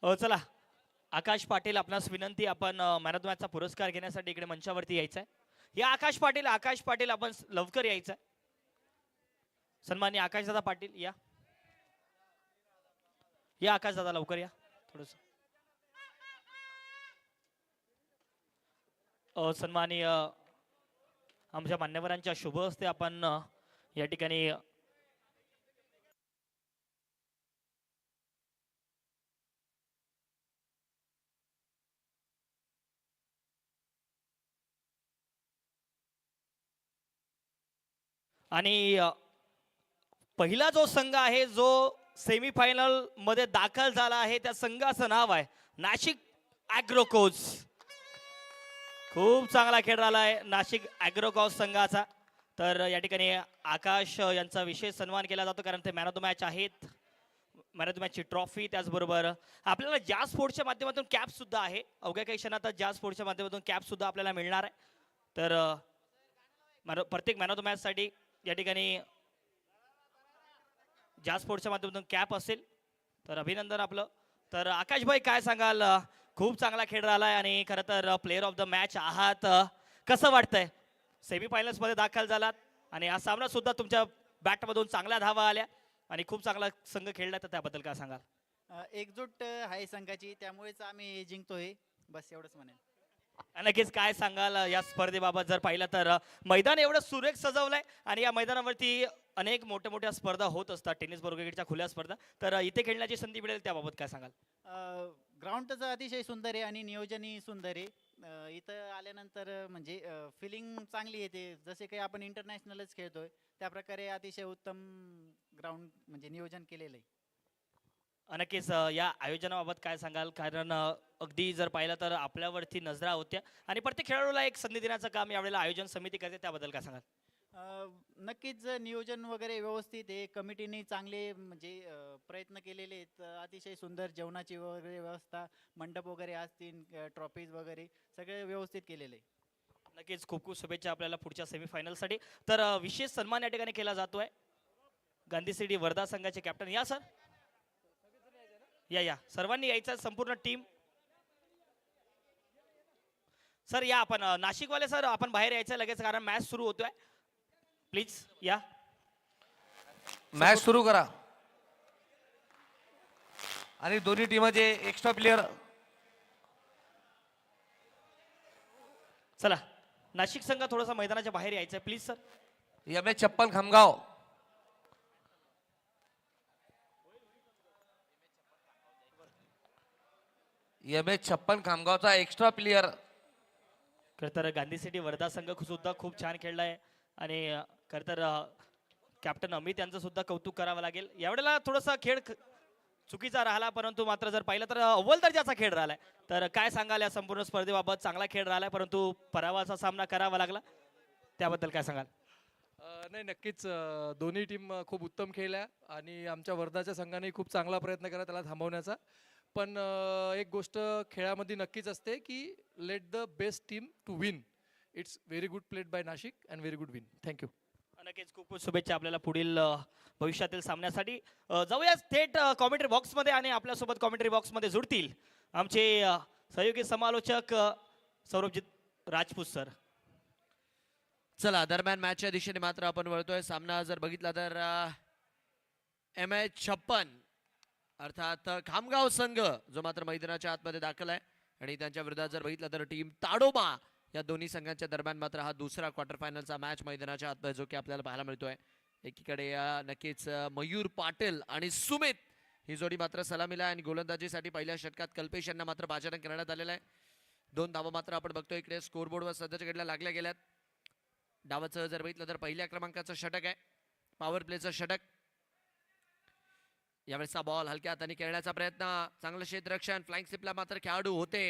चला आकाश पाटील आपणास विनंती आपण मॅन ऑफ द मॅचचा पुरस्कार घेण्यासाठी इकडे मंचावरती यायचं आहे. या आकाश पाटील आपण लवकर यायचं आहे. सन्माननीय आकाशदादा पाटील या या आकाशदादा लवकर या थोडस. सन्माननीय आमच्या मान्यवरांच्या शुभ हस्ते आपण या ठिकाणी आणि पहिला जो संघ आहे जो सेमीफायनल मध्ये दाखल झाला आहे त्या संघाचं नाव आहे नाशिक ॲग्रोकोज. खूप चांगला खेळ राहिला आहे नाशिक ॲग्रोकॉस संघाचा. तर या ठिकाणी आकाश यांचा विशेष सन्मान केला जातो कारण ते मॅन ऑफ द मॅच आहेत. मॅन ऑफ द मॅचची ट्रॉफी त्याचबरोबर आपल्याला जॅज स्पोर्ट्सच्या माध्यमातून कॅप सुद्धा आहे. अवघ्या काही क्षणातच जॅज स्पोर्ट्सच्या माध्यमातून कॅप सुद्धा आपल्याला मिळणार आहे. तर प्रत्येक मॅन ऑफ द मॅचसाठी या ठिकाणी जॅज स्पोर्ट्सच्या माध्यमातून कॅप असेल. तर अभिनंदन आपलं. तर आकाशभाई काय सांगाल? खूप चांगला खेळ राहिला आहे आणि खरं तर प्लेअर ऑफ द मॅच आहात. कसं वाटतंय? सेमीफायनल्समध्ये दाखल झालात आणि हा सामना सुद्धा तुमच्या बॅटमधून चांगल्या धावा आल्या आणि खूप चांगला संघ खेळला, तर त्याबद्दल काय सांगाल? एकजूट आहे संघाची, त्यामुळेच आम्ही जिंकतोय, बस एवढंच म्हणेन. नक्कीच काय सांगाल या स्पर्धेबाबत? जर पाहिलं तर मैदान एवढं सुरेख सजवलंय आणि या मैदानावरती अनेक मोठ्या मोठ्या स्पर्धा होत असतात, टेनिस क्रिकेटच्या खुल्या स्पर्धा. तर इथे खेळण्याची संधी मिळेल त्याबाबत काय सांगाल? ग्राउंड त्याचं अतिशय सुंदर आहे आणि नियोजनही सुंदर आहे. इथं आल्यानंतर म्हणजे फिलिंग चांगली येते, जसे काही आपण इंटरनॅशनलच खेळतोय त्या प्रकारे अतिशय उत्तम ग्राउंड म्हणजे नियोजन केलेलं आहे. नक्कीच या आयोजनाबाबत काय सांगाल? कारण अगदी जर पाहिलं तर आपल्यावरती नजरा होत्या आणि प्रत्येक खेळाडूला एक संधी देण्याचं काम यावेळेला आयोजन समिती करते, त्याबद्दल काय सांगाल? नक्कीच नियोजन वगैरे व्यवस्थित आहे, कमिटीने चांगले म्हणजे प्रयत्न केलेले आहेत. अतिशय सुंदर जेवणाची वगैरे व्यवस्था, मंडप वगैरे असतील, ट्रॉफीज वगैरे सगळे व्यवस्थित केलेले आहे. नक्कीच खूप खूप शुभेच्छा आपल्याला पुढच्या सेमीफायनलसाठी. तर विशेष सन्मान या ठिकाणी केला जातोय गांधी सिटी वर्धा संघाचे कॅप्टन. या सर, या सर्वांनी यायचं, संपूर्ण टीम. सर या आपण नाशिकवाले सर आपण बाहेर यायचं लगेच कारण मॅच सुरू होतोय. प्लीज या. मॅच सुरू करा आणि दोन्ही टीमाचे एक्स्ट्रा प्लेयर. चला नाशिक संघ थोडासा मैदानाच्या बाहेर यायचं प्लीज सर. यमे 56 खामगाव. यमे 56 खामगावचा एक्स्ट्रा प्लेयर. खरं तर गांधी सिटी वर्धा संघ सुद्धा खूप छान खेळलाय आणि खरं तर कॅप्टन अमित यांचं सुद्धा कौतुक करावं लागेल. यावेळेला थोडासा खेळ चुकीचा राहिला, परंतु मात्र जर पाहिलं तर अव्वल दर्जाचा खेळ राहिलाय. तर काय सांगाल या संपूर्ण स्पर्धेबाबत? चांगला खेळ राहिलाय परंतु पराभवाचा सामना करावा लागला, त्याबद्दल काय सांगाल? नाही, नक्कीच दोन्ही टीम खूप उत्तम खेळल्या आणि आमच्या वर्धाच्या संघाने खूप चांगला प्रयत्न केला त्याला थांबवण्याचा. पण एक गोष्ट खेळामध्ये नक्कीच असते की let the best team to win. It's very good played by Nashik and very good win. Thank you. नक्कीच खूप खूप शुभेच्छा आपल्याला पुढील भविष्यातील सामन्यासाठी. जाऊया थेट कॉमेंट्री बॉक्समध्ये आणि आपल्यासोबत कॉमेंट्री बॉक्समध्ये जुडतील आमचे सहयोगी समालोचक सौरभजीत राजपूत सर. चला दरम्यान मॅचच्या दिशेने मात्र आपण वळतोय. सामना जर बघितला तर MH56 अर्थात खामगाव संघ जो मात्र मैदानाच्या आतमध्ये दाखल आहे आणि त्यांच्या विरोधात जर बघितलं तर टीम ताडोबा. या दोन्ही संघांच्या दरम्यान मात्र हा दुसरा क्वार्टर फायनलचा मॅच मैदानाच्या आतमध्ये जो की आपल्याला पाहायला मिळतोय. एकीकडे नक्कीच मयूर पाटील आणि सुमित ही जोडी मात्र सलामीला आणि गोलंदाजीसाठी पहिल्या षटकात कल्पेश यांना मात्र भाजन करण्यात आलेलं आहे. 2 धावा मात्र आपण बघतोय इकडे स्कोरबोर्डवर सध्याच्या घडीला लागल्या गेल्यात. डावाचं जर बघितलं तर पहिल्या क्रमांकाचं षटक आहे, पॉवर प्लेचं षटक. यावेळेसचा बॉल हलक्या हाताने खेळण्याचा प्रयत्न, चांगलं क्षेत्ररक्षण, फ्लाइंग स्लिपला मात्र खेळाडू होते,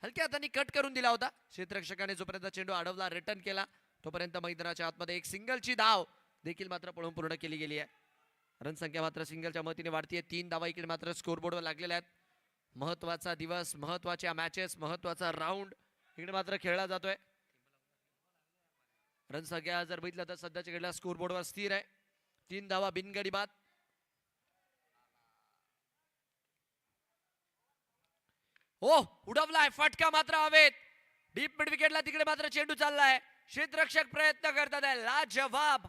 हलक्या हाताने कट करून दिला होता क्षेत्ररक्षकाने. जोपर्यंत चेंडू अडवला, रिटर्न केला, तोपर्यंत मैदानाच्या आतमध्ये एक सिंगलची धाव देखील मात्र पळून पूर्ण केली गेली आहे. रनसंख्या मात्र सिंगलच्या मदतीने वाढतीये. 3 धावा इकडे मात्र स्कोरबोर्डवर लागलेल्या आहेत. महत्वाचा दिवस, महत्वाच्या मॅचेस, महत्वाचा राऊंड इकडे मात्र खेळला जातोय. रनसंख्या जर बघितलं तर सध्याच्या घडीला स्कोरबोर्डवर स्थिर आहे. 3 धावा बिनगडी बाद. हो उडवलाय फटका मात्र हवेत. डीप मिड विकेटला तिकडे मात्र चेंडू चाललाय. क्षेत्ररक्षक प्रयत्न करतात आहे. लाजवाब.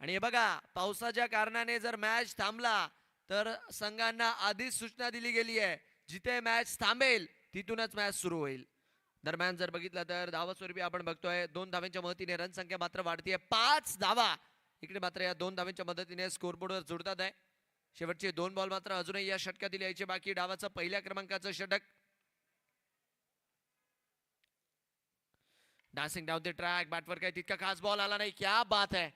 आणि हे बघा पावसाच्या कारणाने जर मॅच थांबला तर संघांना आधीच सूचना दिली गेली आहे, जिथे मॅच थांबेल तिथूनच मॅच सुरू होईल. दरम्यान जर बघितलं तर धावा स्वरूपी आपण बघतोय 2 धावांच्या मदतीने रन संख्या मात्र वाढतीये. 5 धावा इकडे मात्र या 2 धावांच्या मदतीने स्कोरबोर्डवर जोडतात आहे. शेवटचे 2 बॉल मात्र अजूनही या षटकातील यायचे बाकी. डावाचं पहिल्या क्रमांकाचं षटक. Dancing down the track. बॅटवर काही तितका खास बॉल आला नाही. क्या बात आहे.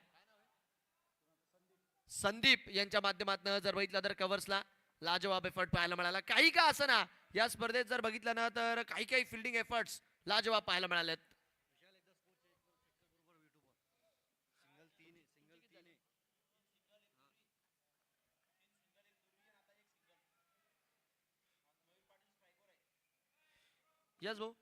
संदीप यांच्या माध्यमातून जर बघितलं तर कव्हर्सला लाजवाब एफर्ट पाहायला मिळाला. काही का असं ना या स्पर्धेत जर बघितलं ना तर काही काही फिल्डिंग एफर्ट्स लाजवाब पाहायला मिळालेत. यस भाऊ.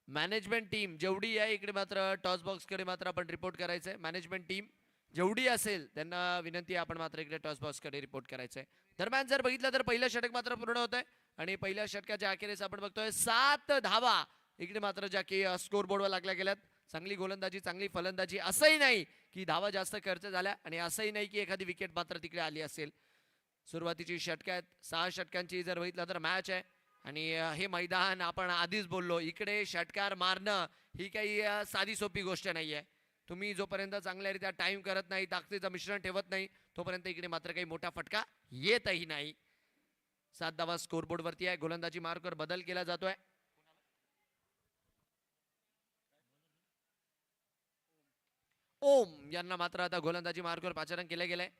मॅनेजमेंट टीम जेवढी आहे इकडे मात्र टॉस बॉक्स कडे मात्र आपण रिपोर्ट करायचंय. मॅनेजमेंट टीम जेवढी असेल त्यांना विनंती आपण मात्र इकडे टॉस बॉक्स कडे रिपोर्ट करायचंय. दरम्यान जर बघितलं तर पहिलं षटक मात्र पूर्ण होत आहे आणि पहिल्या षटकाच्या अखेरीस आपण बघतोय 7 धावा इकडे मात्र ज्या की स्कोर बोर्डवर लागल्या गेल्यात. चांगली गोलंदाजी चांगली फलंदाजी. असंही नाही की धावा जास्त खर्च झाल्या आणि असंही नाही की एखादी विकेट मात्र तिकडे आली असेल. सुरुवातीची षटक आहेत. 6 षटकांची जर बघितलं तर मॅच आहे आणि हे मैदान आपण आधीच बोललो इकडे षटकार मारणं ही काही साधी सोपी गोष्ट नाहीये. तुम्ही जोपर्यंत चांगल्यारीत्या टाइम करत नाही, ताकदीचं मिश्रण ठेवत नाही, तोपर्यंत इकडे मात्र काही मोठा फटका येतही नाही. 7 धावा स्कोरबोर्ड वरती आहे. गोलंदाजी मार्कवर बदल केला जातोय. ओम यांना मात्र आता गोलंदाजी मार्कवर पाचारण केलं गेलंय.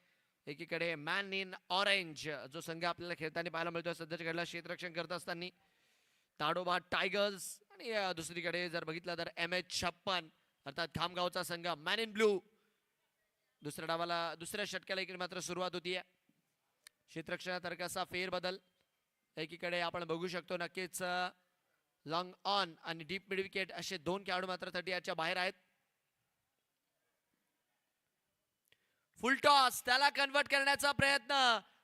एकीकडे मॅन इन ऑरेंज जो संघ आपल्याला खेळताना पाहायला मिळतोय सध्याच्या घडीला क्षेत्ररक्षण करत असताना ताडोबा टायगर्स आणि दुसरीकडे जर बघितलं तर MH56 अर्थात खामगावचा संघ मॅन इन ब्लू. दुसऱ्या षटकाला इकडे मात्र सुरुवात होतीये. क्षेत्ररक्षणात कसा फेरबदल एकीकडे आपण बघू शकतो. नक्कीच लॉंग ऑन आणि डीप मिड विकेट असे 2 खेळाडू मात्र 38 बाहेर आहेत. फुल टॉस त्याला कन्वर्ट करण्याचा प्रयत्न.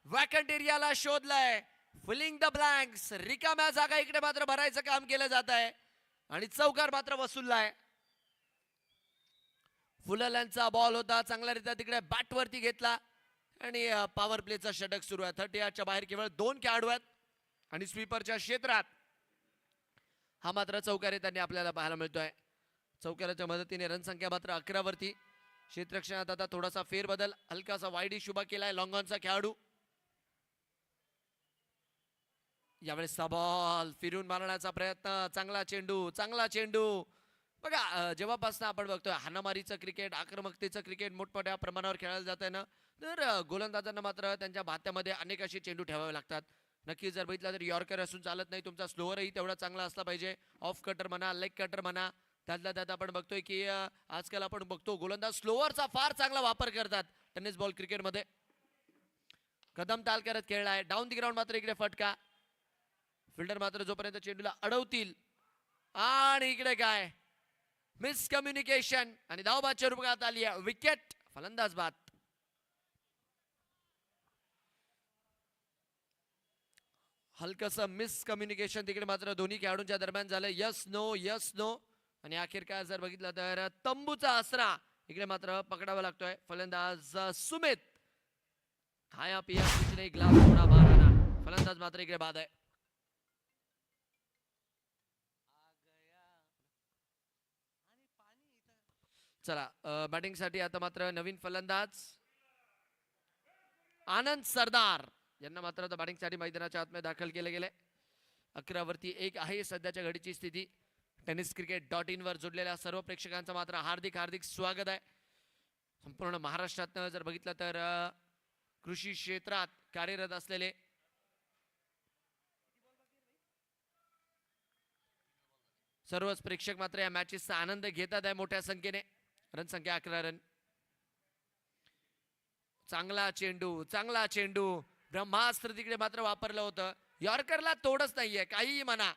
वॅकंट एरियाला शोधलाय. Filling the blanks. रिकाम्या जागा इकडे मात्र भरायचं काम केलं जात आहे आणि चौकार मात्र वसूललाय. फुलल्यांचा बॉल होता. चांगल्यारीत्या तिकडे बॅट वरती घेतला आणि पॉवर प्लेचा षटक सुरू आहे. 38च्या बाहेर केवळ 2 खेळाडू आहेत आणि स्वीपरच्या क्षेत्रात हा मात्र चौकार त्यांनी आपल्याला पाहायला मिळतोय. चौकाराच्या मदतीने रनसंख्या मात्र 11 वरती. क्षेत्ररक्षणात आता थोडासा फेरबदल. हलकासा वाईड शुभा केलाय लॉंगॉनचा खेळाडू. यावेळेस बॉल फिरून मारण्याचा प्रयत्न. चांगला चेंडू बघा जेव्हापासून आपण बघतोय हाणामारीचं क्रिकेट आक्रमकतेचं क्रिकेट मोठमोठ्या प्रमाणावर खेळलं जात आहे ना तर गोलंदाजांना मात्र त्यांच्या भात्यामध्ये अनेक असे चेंडू ठेवावे लागतात. नक्की जर बघितलं तर यॉर्कर असून चालत नाही. तुमचा स्लोअरही तेवढा चांगला असला पाहिजे. ऑफ कटर म्हणा लेग कटर म्हणा. त्यातल्या त्यात आपण बघतोय की आजकाल आपण बघतो गोलंदाज स्लोअरचा फार चांगला वापर करतात टेनिस बॉल क्रिकेटमध्ये. कदम ताल करत खेळलाय. डाऊन दी ग्राउंड मात्र इकडे फटका. फिल्डर मात्र जोपर्यंत चेंडूला अडवतील आणि इकडे काय मिसकम्युनिकेशन आणि धावबादच्या रूपात आली आहे विकेट. फलंदाज बाद. हलकस मिसकम्युनिकेशन तिकडे मात्र दोन्ही खेळाडूंच्या दरम्यान झालं. यस नो आणि अखेरकार जर बघितलं तर तंबूचा आसरा इकडे मात्र पकडावा लागतोय. फलंदाज सुमित खाया पिया कुछ नहीं ग्लास थोडा बाहर आना. फलंदाज मात्र इकडे बाद आहे. चला बॅटिंग साठी आता मात्र नवीन फलंदाज आनंद सरदार यांना मात्र आता बॅटिंग साठी मैदानाच्या आतमध्ये दाखल केले गेले. 11 वरती 1 आहे सध्याच्या घडीची स्थिती. tenniscricket.in वर जोडलेल्या सर्व प्रेक्षकांचं मात्र हार्दिक स्वागत आहे. संपूर्ण महाराष्ट्रात जर बघितलं तर कृषी क्षेत्रात कार्यरत असलेले सर्वच प्रेक्षक मात्र या मॅचेसचा आनंद घेतात आहे मोठ्या संख्येने. रनसंख्या 11 रन. चांगला चेंडू ब्रह्मास्त्र तिकडे मात्र वापरलं होतं. यॉर्करला तोडच नाहीये काहीही म्हणा.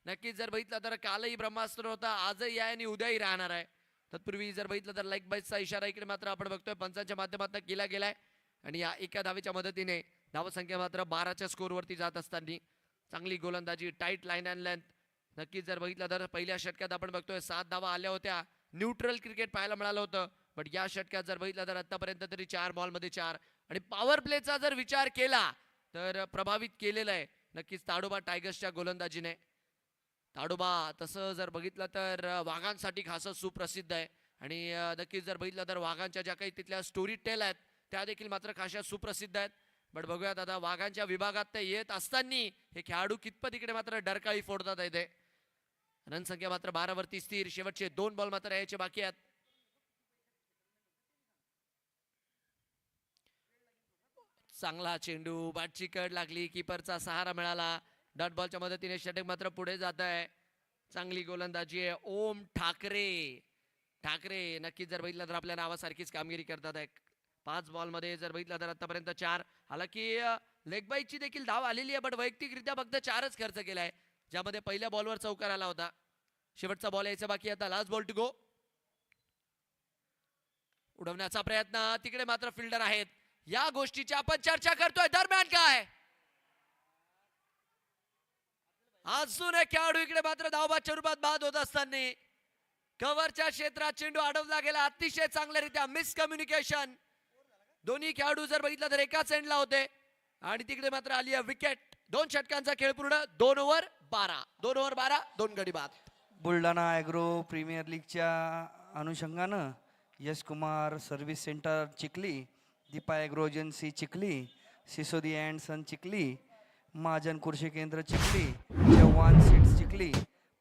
नक्कीच जर बघितलं तर कालही ब्रह्मास्त्र होता आजही आहे आणि उद्याही राहणार आहे. तत्पूर्वी जर बघितलं तर लेग बाईटचा इशारा इकडे मात्र आपण बघतोय पंचांच्या माध्यमातून केला गेलाय आणि या एका धावेच्या मदतीने धावसंख्या मात्र 12च्या स्कोरवरती जात असताना चांगली गोलंदाजी, टाईट लाईन अँड लेंथ. नक्कीच जर बघितलं तर पहिल्या षटकात आपण बघतोय 7 धावा आल्या होत्या. न्यूट्रल क्रिकेट पाहायला मिळालं होतं, पण या षटकात जर बघितलं तर आतापर्यंत तरी 4 बॉलमध्ये 4 आणि पॉवर प्लेचा जर विचार केला तर प्रभावित केलेला आहे नक्कीच ताडोबा टायगर्सच्या गोलंदाजीने. ताडोबा तसं जर बघितलं तर वाघांसाठी खासच सुप्रसिद्ध आहे आणि नक्कीच जर बघितलं तर वाघांच्या ज्या काही तिथल्या स्टोरी टेल आहेत त्या देखील मात्र खाशा सुप्रसिद्ध आहेत. बट बघूयात आता वाघांच्या विभागात ते येत असताना हे खेळाडू कितपत इकडे मात्र डरकाळी फोडतात येते. रनसंख्या मात्र 12 वरती स्थिर. शेवटचे 2 बॉल मात्र यायचे बाकी आहेत. चांगला चेंडू, बॅटची कड लागली, कीपरचा सहारा मिळाला. डॉट बॉलच्या मदतीने षटक मात्र पुढे जात आहे. चांगली गोलंदाजी आहे ओम ठाकरे. ठाकरे नक्कीच जर बघितलं तर आपल्या नावासारखीच कामगिरी करतात आहे. 5 बॉलमध्ये जर बघितलं तर आतापर्यंत 4. हालाकी लेग बाईटची देखील धाव आलेली आहे, बट वैयक्तिकरित्या फक्त 4च खर्च केलाय, ज्यामध्ये पहिल्या बॉलवर चौकार आला होता. शेवटचा बॉल यायचा बाकी आता. Last ball to go. उडवण्याचा प्रयत्न, तिकडे मात्र फिल्डर आहेत. या गोष्टीची आपण चर्चा करतोय. दरम्यान काय अजून एक खेळाडू इकडे मात्र धावबादच्या रूपात बाद होत असताना कव्हरच्या क्षेत्रात चेंडू अडवला गेला. अतिशय चांगल्यारीत्या मिसकम्युनिकेशन. दोन्ही खेळाडू जर बघितलं तर एकाच एंडला होते आणि तिकडे मात्र आली आहे विकेट. 2 षटकांचा खेळ पूर्ण. 2 ओव्हर 12, 2 ओव्हर 12, 2 गडी बाद. बुलढाणा ॲग्रो प्रीमियर लीगच्या अनुषंगानं Yash Kumar service centre Chikhli, Deepa agro agency Chikhli, Sisodi and son Chikhli, Mahajan Krishi Kendra Chikhli, Chavan seeds Chikhli,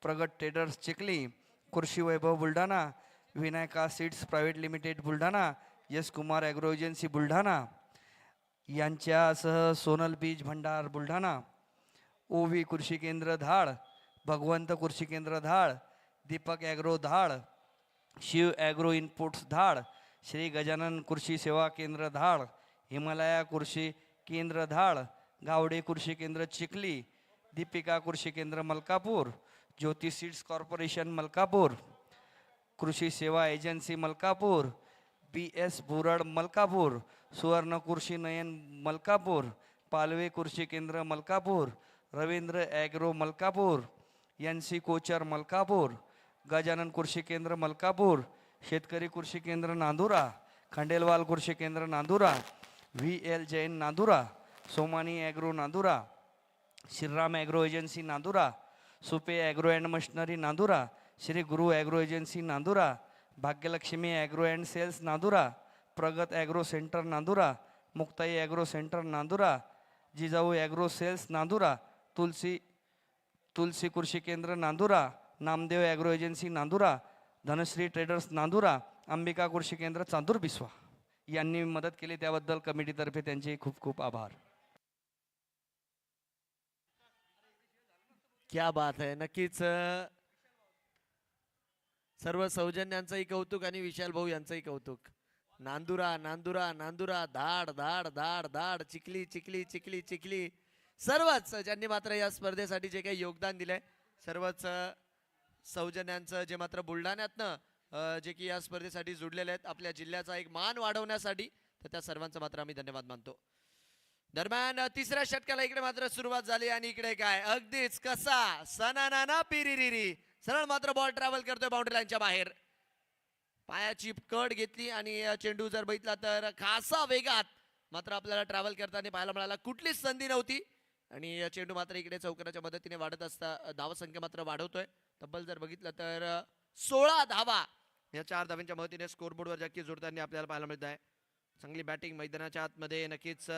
प्रगत traders Chikhli, Krishi Vaibhav Buldhana, Vinayaka seeds private limited Buldhana, Yash Kumar agro agency Buldhana यांच्यासह सोनल बीज भंडार बुलढाणा, ओवी कृषी केंद्र धाड, भगवंत कृषी केंद्र धाड, दीपक ॲग्रो धाड, शिव ॲग्रो इनपुट्स धाड, श्री गजानन कृषी सेवा केंद्र धाड, हिमालया कृषी केंद्र धाड, गावडे कृषी Kendra Chikhli, Deepika Krishi Kendra Malkapur, Jyoti seeds corporation Malkapur, Krishi Seva agency Malkapur, B S Burad Malkapur, Suvarna Krishi Nayan Malkapur, Palve Krishi Kendra Malkapur, Ravindra agro Malkapur, N C Kochar Malkapur, Gajanan Krishi Kendra Malkapur, शेतकरी कृषी Kendra Nandura, Khandelwal Krishi Kendra Nandura, V L Jain Nandura, Somani agro Nandura, Shriram agro agency Nandura, Supe agro and machinery Nandura, Shri Guru agro agency Nandura, Bhagyalakshmi agro and sales Nandura, Pragat agro centre Nandura, Muktai agro centre Nandura, Jijau agro sales Nandura, Tulsi Krishi Kendra Nandura, Namdev agro agency Nandura, Dhanashree traders Nandura, Ambika Krishi Kendra Chandur Biswa यांनी मदत केली त्याबद्दल कमिटीतर्फे त्यांचे खूप खूप आभार. क्या बात आहे. नक्कीच सर्व सौजन्यांचंही कौतुक आणि विशाल भाऊ यांचंही कौतुक. नांदुरा नांदुरा नांदुरा, धाड धाड धाड धाड, चिखली चिखली चिखली चिखली, सर्वच ज्यांनी मात्र या स्पर्धेसाठी जे काही योगदान दिलंय, सर्वच सौजन्यांचं जे मात्र बुलढाण्यातनं जे की या स्पर्धेसाठी जुडलेले आहेत आपल्या जिल्ह्याचा एक मान वाढवण्यासाठी, तर त्या सर्वांचं मात्र आम्ही धन्यवाद मानतो. दरम्यान तिसऱ्या षटकाला इकडे मात्र सुरुवात झाली आणि इकडे काय अगदीच कसा सनाना पिरिरिरी सरळ मात्र बॉल ट्रॅव्हल करतोय बाउंड्री लाईनच्या बाहेर. पायाची कड घेतली आणि चेंडू जर बघितला तर खासा वेगात मात्र आपल्याला ट्रॅव्हल करताना पाहायला मिळाला. कुठलीच संधी नव्हती आणि चेंडू मात्र इकडे चौकाराच्या मदतीने वाढत असता धावसंख्या मात्र वाढवतोय. तब्बल जर बघितलं तर 16 धावा या 4 धावांच्या मदतीने स्कोरबोर्डवर नक्कीच जोडताना आपल्याला पाहायला मिळत आहे. चांगली बॅटिंग मैदानाच्या आतमध्ये नक्कीच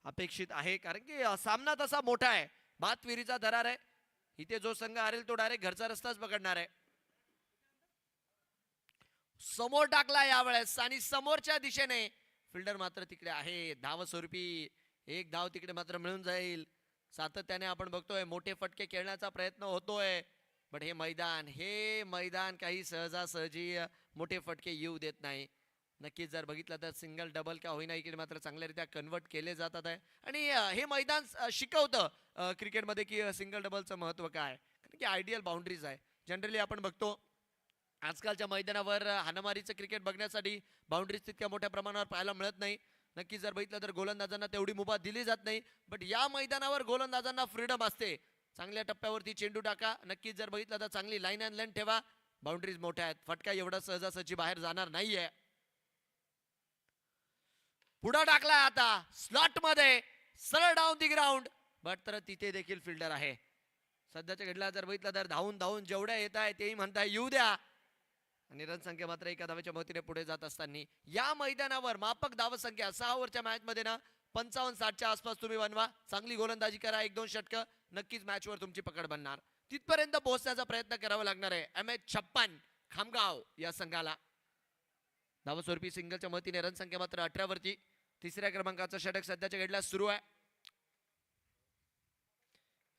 अपेक्षित आहे, कारण की सामना तसा मोठा आहे, भातविरीचा दरार आहे. इथे जो संघ हरेल तो डायरेक्ट घरचा रस्ताच पकडणार आहे. समोर टाकला यावेळेस आणि समोरच्या दिशेने फिल्डर मात्र तिकडे आहे. धाव स्वरूपी एक धाव तिकडे मात्र मिळून जाईल. सातत्याने आपण बघतोय मोठे फटके खेळण्याचा प्रयत्न होतोय, बट हे मैदान काही सहजासहजी मोठे फटके येऊ देत नाही. नक्कीच जर बघितलं तर सिंगल डबल का होईना इकडे मात्र चांगल्यारीत्या कन्वर्ट केले जातात आहे आणि हे मैदान शिकवतं क्रिकेटमध्ये की सिंगल डबलचं महत्त्व काय, कारण की आयडियल बाउंड्रीज आहे. जनरली आपण बघतो आजकालच्या मैदानावर हाणामारीचं क्रिकेट बघण्यासाठी बाउंड्रीज तितक्या मोठ्या प्रमाणावर पाहायला मिळत नाही. नक्की जर बघितलं तर गोलंदाजांना तेवढी मुभा दिली जात नाही. बट या मैदानावर गोलंदाजांना फ्रीडम असते. चांगल्या टप्प्यावरती चेंडू टाका. नक्कीच जर बघितलं तर चांगली लाईन अँड लेंथ ठेवा. बाउंड्रीज मोठ्या आहेत. फटका एवढा सहजासहजी बाहेर जाणार नाहीये. पुढे टाकला आता स्लॉट मध्ये सरळ डाऊन दी ग्राउंड. बट तर तिथे देखील फिल्डर आहे. सध्याच्या घडला जर बघितलं तर धावून धावून जेवढ्या येत आहे तेही म्हणताय येऊ द्या. आणि रन संख्या मात्र एका धावेच्या मदतीने पुढे जात असताना या मैदानावर माफक धावसंख्या 6 ओव्हरच्या मॅच मध्ये ना 55-60च्या आसपास तुम्ही बनवा. चांगली गोलंदाजी करा. 1-2 षटकं नक्कीच मॅचवर तुमची पकड बनणार. तिथपर्यंत पोहोचण्याचा प्रयत्न करावा लागणार आहे MH56 खामगाव या संघाला. धावस्वरूपी सिंगलच्या मदतीने रन संख्या मात्र 18 वरती. तिसऱ्या क्रमांकाचं षटक सध्याच्या घडल्यास सुरू आहे.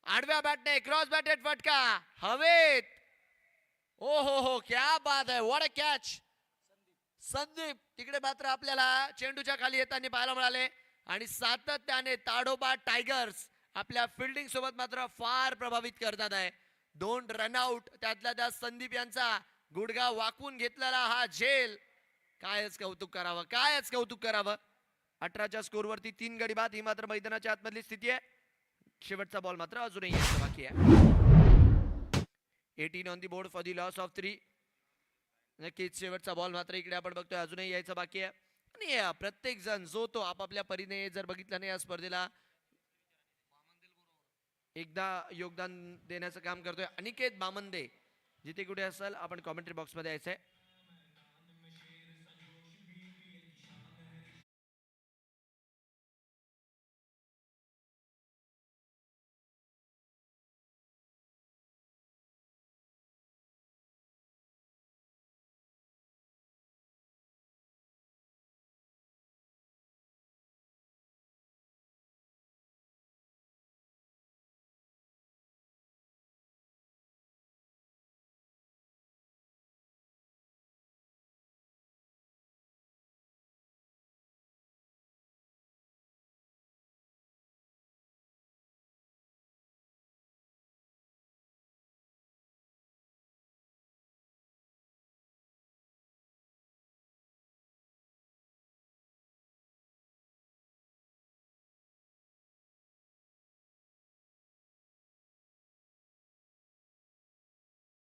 आडव्या बॅटने क्रॉस बॅटेड फटका हवेत. ओ हो क्या बात आहे. What a catch. संदीप तिकडे मात्र आपल्याला चेंडूच्या खाली येताना पाहायला मिळाले. आणि सातत्याने ताडोबा टायगर्स आपल्या फिल्डिंग सोबत मात्र फार प्रभावित करतात आहे. 2 रनआउट त्यातल्या त्या संदीप यांचा गुडघा वाकून घेतलेला हा झेल. कायच कौतुक करावं. कायच कौतुक करावं. 18च्या स्कोरवरती 3 गडी बाद. ही मात्र मैदानाच्या आतमधली स्थिती आहे. शेवटचा बॉल मात्र अजूनही यायचा बाकी आहे. 18 on the board for the loss of 3. नक्कीच शेवटचा बॉल मात्र इकडे आपण बघतोय अजूनही यायचा बाकी आहे. आणि प्रत्येक जण जो तो आपापल्या परीने जर बघितलं नाही या स्पर्धेला एकदा योगदान देण्याचं काम करतोय. अनिकेत बामंदे जिथे कुठे असेल आपण कॉमेंट्री बॉक्स मध्ये यायचंय.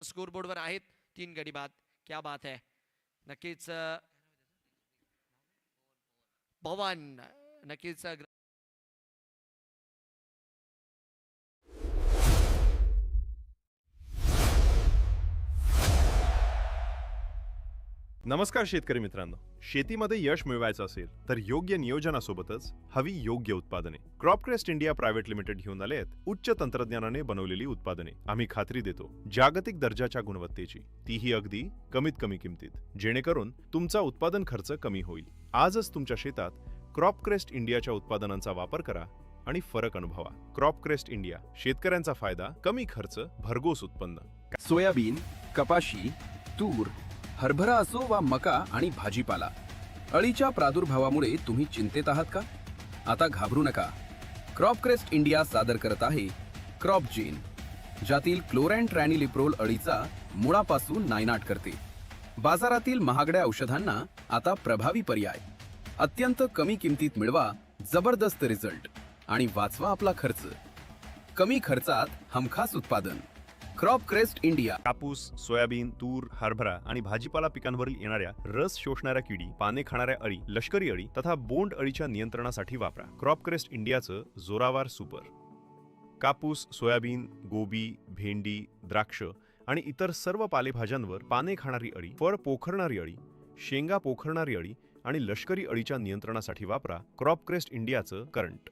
स्कोर बोर्डवर आहेत 3 गडी बाद. क्या बात है. नक्कीच पवन नक्कीच नमस्कार शेतकरी मित्रांनो. शेतीमध्ये यश मिळवायचं असेल तर योग्य नियोजनासोबतच हवी योग्य उत्पादने. क्रॉपक्रेस्ट इंडिया प्रायव्हेट लिमिटेड घेऊन आले आहेत उच्च तंत्रज्ञानाने बनवलेली उत्पादने. आम्ही खात्री देतो जागतिक दर्जाच्या गुणवत्तेची, तीही अगदी कमीत कमी किमतीत, जेणेकरून तुमचा उत्पादन खर्च कमी होईल. आजच तुमच्या शेतात क्रॉपक्रेस्ट इंडियाच्या उत्पादनांचा वापर करा आणि फरक अनुभवा. क्रॉपक्रेस्ट इंडिया, शेतकऱ्यांचा फायदा, कमी खर्च, भरघोस उत्पन्न. सोयाबीन, कपाशी, तूर, हरभरा असो वा मका आणि भाजीपाला, अळीच्या प्रादुर्भावामुळे तुम्ही चिंतेत आहात का? आता घाबरू नका. क्रॉपक्रेस्ट इंडिया सादर करत आहे क्रॉप जीन, ज्यातील क्लोरॅन्ट्रॅनिलिप्रोल अळीचा मुळापासून नायनाट करते. बाजारातील महागड्या औषधांना आता प्रभावी पर्याय. अत्यंत कमी किमतीत मिळवा जबरदस्त रिझल्ट आणि वाचवा आपला खर्च. कमी खर्चात हमखास उत्पादन. क्रॉपक्रेस्ट इंडिया. कापूस, सोयाबीन, तूर, हरभरा आणि भाजीपाला पिकांवरील येणाऱ्या रस शोषणाऱ्या किडी, पाने खाणाऱ्या अळी, लष्करी अळी तथा बोंड अळीच्या नियंत्रणासाठी वापरा क्रॉपक्रेस्ट इंडियाचं जोरावर सुपर. कापूस, सोयाबीन, गोबी, भेंडी, द्राक्ष आणि इतर सर्व पालेभाज्यांवर पाने खाणारी अळी, फळ पोखरणारी अळी, शेंगा पोखरणारी अळी आणि लष्करी अळीच्या नियंत्रणासाठी वापरा क्रॉपक्रेस्ट इंडियाचं करंट.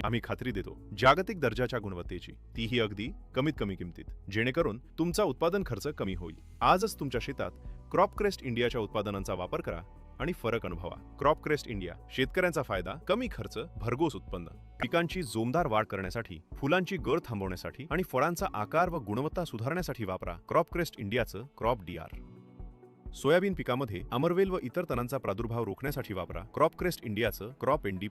आम्ही खात्री देतो जागतिक दर्जाच्या गुणवत्तेची, तीही अगदी कमीत कमी किमतीत, जेणेकरून तुमचा उत्पादन खर्च कमी होईल. आजच तुमच्या शेतात क्रॉपक्रेस्ट इंडियाच्या उत्पादनांचा वापर करा आणि फरक अनुभवा. क्रॉपक्रेस्ट इंडिया, शेतकऱ्यांचा फायदा, कमी खर्च, भरघोस उत्पन्न. पिकांची जोमदार वाढ करण्यासाठी, फुलांची गळ थांबवण्यासाठी आणि फळांचा आकार व गुणवत्ता सुधारण्यासाठी वापरा क्रॉपक्रेस्ट इंडियाचं क्रॉप DR. सोयाबीन पिकामध्ये अमरवेल व इतर तणांचा प्रादुर्भाव रोखण्यासाठी वापरा क्रॉपक्रेस्ट इंडियाचं क्रॉप ND+.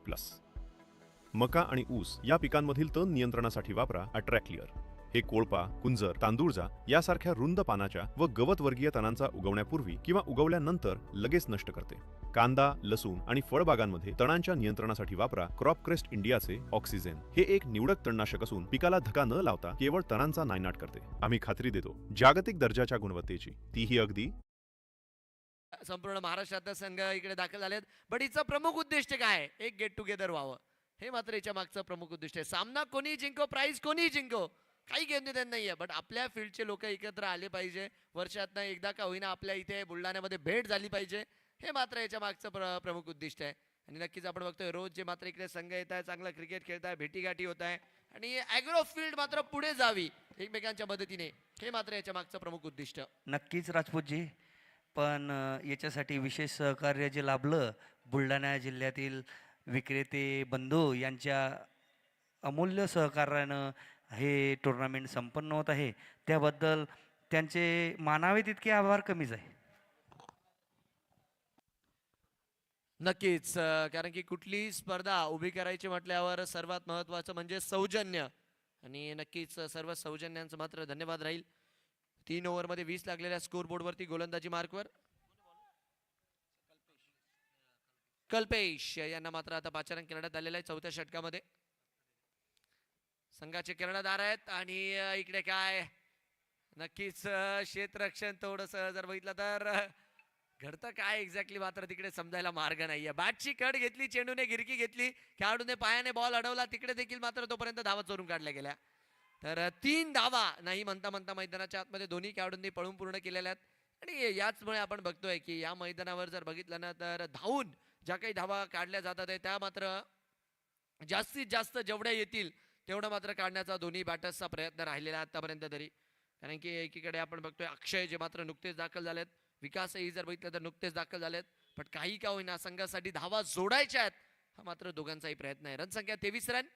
मका आणि ऊस या पिकांमधील तण नियंत्रणासाठी वापरा अट्रॅक्लिअर. हे कोळपा, कुंजर, तांदूळजा यासारख्या रुंद पानाच्या व गवतवर्गीय तणांचा उगवण्यापूर्वी किंवा उगवल्यानंतर लगेच नष्ट करते. कांदा, लसूण आणि फळबागांमध्ये तणांच्या नियंत्रणासाठी वापरा क्रॉप क्रेस्ट इंडियाचे ऑक्सिजन. हे एक निवडक तणनाशक असून पिकाला धक्का न लावता केवळ तणांचा नायनाट करते. आम्ही खात्री देतो जागतिक दर्जाच्या गुणवत्तेची, तीही अगदी संपूर्ण महाराष्ट्रातले संघ इकडे दाखल झालेत. बट हिचं प्रमुख उद्दिष्ट काय आहे? एक गेट टुगेदर व्हावं, हे मात्र याच्या मागचं प्रमुख उद्दिष्ट आहे. सामना कोणी जिंको, प्राइज कोणी जिंको, काही घेऊन देत नाहीये. बट आपल्या फील्डचे लोक एकत्र आले पाहिजे, वर्षातनं एकदा का होईना आपल्या इथे बुलढाण्यामध्ये भेट झाली पाहिजे, हे मात्र याच्या मागचं प्रमुख उद्दिष्ट आहे. आणि नक्कीच आपण बघतोय रोज जे मात्र इकडे संघ येत आहे, चांगला क्रिकेट खेळत आहे, भेटीगाठी होत आहे आणि ॲग्रो फील्ड मात्र पुढे जावी एकमेकांच्या मदतीने, हे मात्र याच्या मागचं प्रमुख उद्दिष्ट. नक्कीच राजपूतजी, पण याच्यासाठी विशेष सहकार्य जे लाभलं बुलढाणा जिल्ह्यातील विक्रेते बंधू यांच्या अमूल्य सहकार्यानं हे टुर्नामेंट संपन्न होत आहे, त्याबद्दल त्यांचे मानावे तितके आभार कमीच आहे. नक्कीच कारण की कुठलीही स्पर्धा उभी करायची म्हटल्यावर सर्वात महत्त्वाचं म्हणजे सौजन्य, आणि नक्कीच सर्व सौजन्यांचं मात्र धन्यवाद राहील. 3 ओव्हरमध्ये 20 लागलेल्या स्कोर बोर्डवरती गोलंदाजी मार्कवर कल्पेश यांना मात्र आता पाचारण करण्यात आलेलं आहे. 4थ्या षटकामध्ये संघाचे कर्णधार आहेत आणि इकडे काय नक्कीच क्षेत्ररक्षण थोडस जर बघितलं तर घडतं काय एक्झॅक्टली मात्र तिकडे समजायला मार्ग नाहीये. बॅटची कट घेतली, चेंडूने गिरकी घेतली, खेळाडूने पायाने बॉल अडवला, तिकडे देखील मात्र तोपर्यंत धावा चोरून काढल्या गेल्या. तर 3 धावा नाही म्हणता म्हणता मैदानाच्या आतमध्ये दोन्ही खेळाडूंनी पळून पूर्ण केलेल्या आहेत. आणि याचमुळे आपण बघतोय की या मैदानावर जर बघितलं ना तर धावून ज्या काही धावा काढल्या जातात त्या मात्र जास्तीत जास्त जेवढ्या येतील तेवढं मात्र काढण्याचा दोन्ही बॅटर्सचा प्रयत्न राहिलेला आतापर्यंत तरी. कारण की एकीकडे आपण बघतोय अक्षय जे मात्र नुकतेच दाखल झालेत, विकासही जर बघितलं तर नुकतेच दाखल झालेत, पण काही का होईना संघासाठी धावा जोडायच्या आहेत, हा मात्र दोघांचाही प्रयत्न आहे. रन संख्या 23 रन.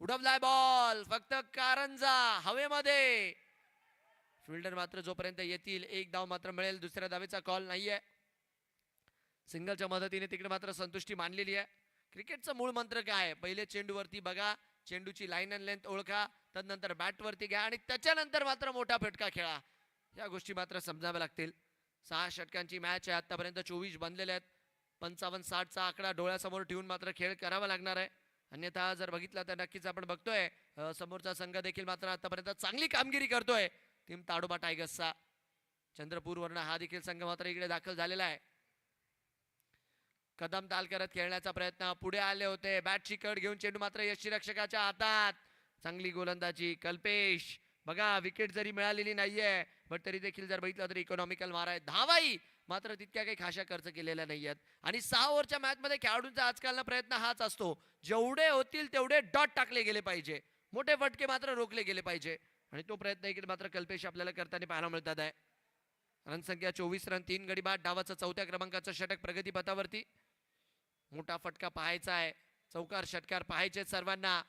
उडवलाय बॉल, फक्त कारंजा हवेमध्ये. फिल्डर मात्र जोपर्यंत येतील एक धाव मात्र मिळेल, दुसऱ्या धावेचा कॉल नाहीये. सिंगलच्या मदतीने तिकडे मात्र संतुष्टी मानलेली आहे. क्रिकेटचं मूळ मंत्र काय आहे? पहिले चेंडूवरती बघा, चेंडूची लाईन अँड लेंथ ओळखा, तदनंतर बॅटवरती घ्या आणि त्याच्यानंतर मात्र मोठा फटका खेळा. या गोष्टी मात्र समजाव्या लागतील. 6 षटकांची मॅच आहे, आतापर्यंत 24 बनलेले आहेत. 55-60चा आकडा डोळ्यासमोर ठेवून मात्र खेळ करावा लागणार आहे. अन्यथा जर बघितलं तर नक्कीच आपण बघतोय समोरचा संघ देखील मात्र आतापर्यंत चांगली कामगिरी करतोय. टीम ताडोबा टायगर्सचा चंद्रपूरवरनं हा देखील संघ मात्र इकडे दाखल झालेला आहे. कदम ताल करत खेळण्याचा प्रयत्न, पुढे आले होते, बॅटची कट घेऊन चेंडू मात्र यष्टीरक्षकाच्या हातात. चांगली गोलंदाजी कल्पेश. बघा विकेट जरी मिळालेली नाहीये बट तरी देखील जर बघितलं तरी इकॉनॉमिकल मार आहे. धावाही मात्र तितक्या काही खाशा खर्च केलेल्या नाहीयेत. आणि 6 ओव्हरच्या मॅच मध्ये खेळाडूंचा आजकालचा प्रयत्न हाच असतो, जेवढे होतील तेवढे डॉट टाकले गेले पाहिजे, मोठे फटके मात्र रोखले गेले पाहिजे. आणि तो प्रयत्न इकडे मात्र कल्पेश आपल्याला करताना पाहायला मिळतात आहे. रन संख्या 24 रन, 3 गडी बाद. डावाचं 4थ्या क्रमांकाचं षटक प्रगतीपथावरती. मोठा फटका पाहायचा आहे, चौकार षटकार पाहायचे सर्वांना.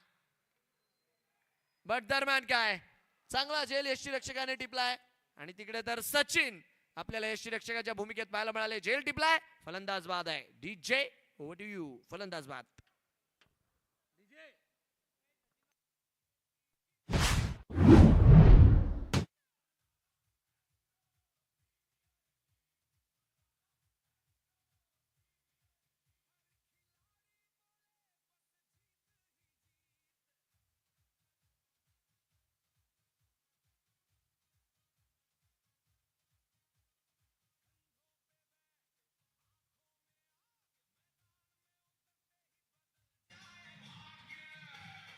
बट दरम्यान काय चांगला झेल यष्टीरक्षकाने टिपलाय आणि तिकडे तर सचिन आपल्याला यष्टीरक्षकाच्या भूमिकेत पाहायला मिळाले. झेल टिपलाय, फलंदाज बाद आहे. DJ over to you. फलंदाज बाद.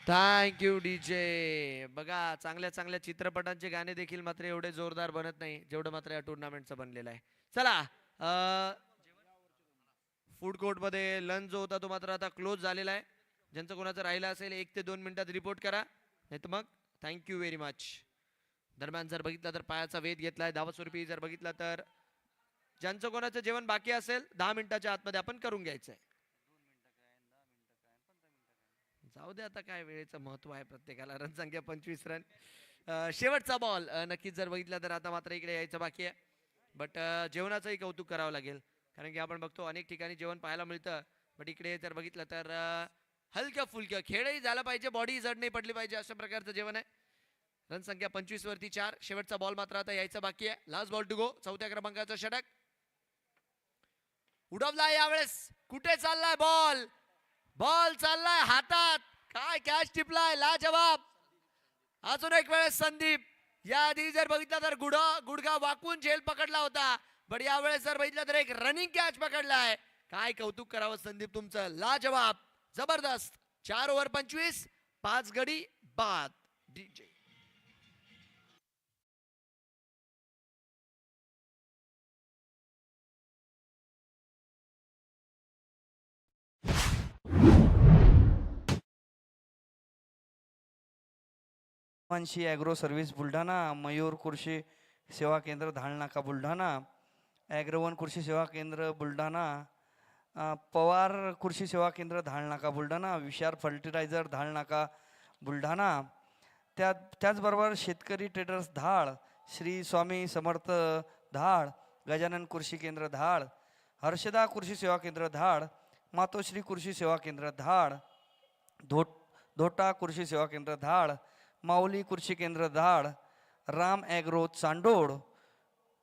Thank you DJ. बघा चांगल्या चांगल्या चित्रपटांचे गाणे देखील मात्र एवढे जोरदार बनत नाही जेवढं मात्र या टुर्नामेंटचं बनलेलं आहे. चला फूड कोर्ट मध्ये लंच जो होता तो मात्र आता क्लोज झालेला आहे. ज्यांचं कोणाचं राहिलं असेल 1 ते 2 मिनिटात रिपोर्ट करा, नाही तर मग थँक्यू व्हेरी मच. दरम्यान जर बघितलं तर पायाचा वेध घेतलाय धावस्वरूपी. जर बघितलं तर ज्यांचं कोणाचं जेवण बाकी असेल 10 मिनिटाच्या आतमध्ये आपण करून घ्यायचंय. जाऊ दे आता काय वेळेचं महत्व आहे प्रत्येकाला. रन संख्या 25 रन. शेवटचा बॉल नक्कीच जर बघितलं तर आता मात्र इकडे यायचं बाकी आहे. बट जेवणाचंही कौतुक करावं लागेल कारण की आपण बघतो अनेक ठिकाणी जेवण पाहायला मिळतं बट इकडे जर बघितलं तर हलक्या फुलक्या खेळही झाला पाहिजे, बॉडी जड नाही पडली पाहिजे, अशा प्रकारचं जेवण आहे. रन संख्या 25 वरती 4. शेवटचा बॉल मात्र आता यायचा बाकी आहे. Last ball to go. चौथ्या क्रमांकाचा षटक उडवला यावेळेस. कुठे चाललाय बॉल? बॉल चाललाय हातात. काय कॅच टिपलाय, लाजवाब. अजून एक वेळेस संदीप. याआधी जर बघितलं तर गुडघा वाकून झेल पकडला होता, पण यावेळेस जर बघितलं तर एक रनिंग कॅच पकडलाय. काय कौतुक करावं संदीप तुमचं, लाजवाब, जबरदस्त. 4 ओव्हर 25, 5 गडी बाद. DJ Manshi agro service Buldhana, Mayur कृषी सेवा केंद्र धाळनाका बुलढाणा, ॲग्रोवन कृषी सेवा केंद्र बुलढाणा, पवार कृषी सेवा केंद्र धाळनाका बुलढाणा, विशार फर्टिलायझर धाळनाका बुलढाणा, त्याचबरोबर शेतकरी ट्रेडर्स धाळ, श्री स्वामी समर्थ धाळ, गजानन कृषी केंद्र धाळ, हर्षदा कृषी सेवा केंद्र धाळ, मातोश्री कृषी सेवा केंद्र धाळ, धोटा कृषी सेवा केंद्र धाळ, माऊली कृषी केंद्र धाळ, राम ॲग्रो चांडोड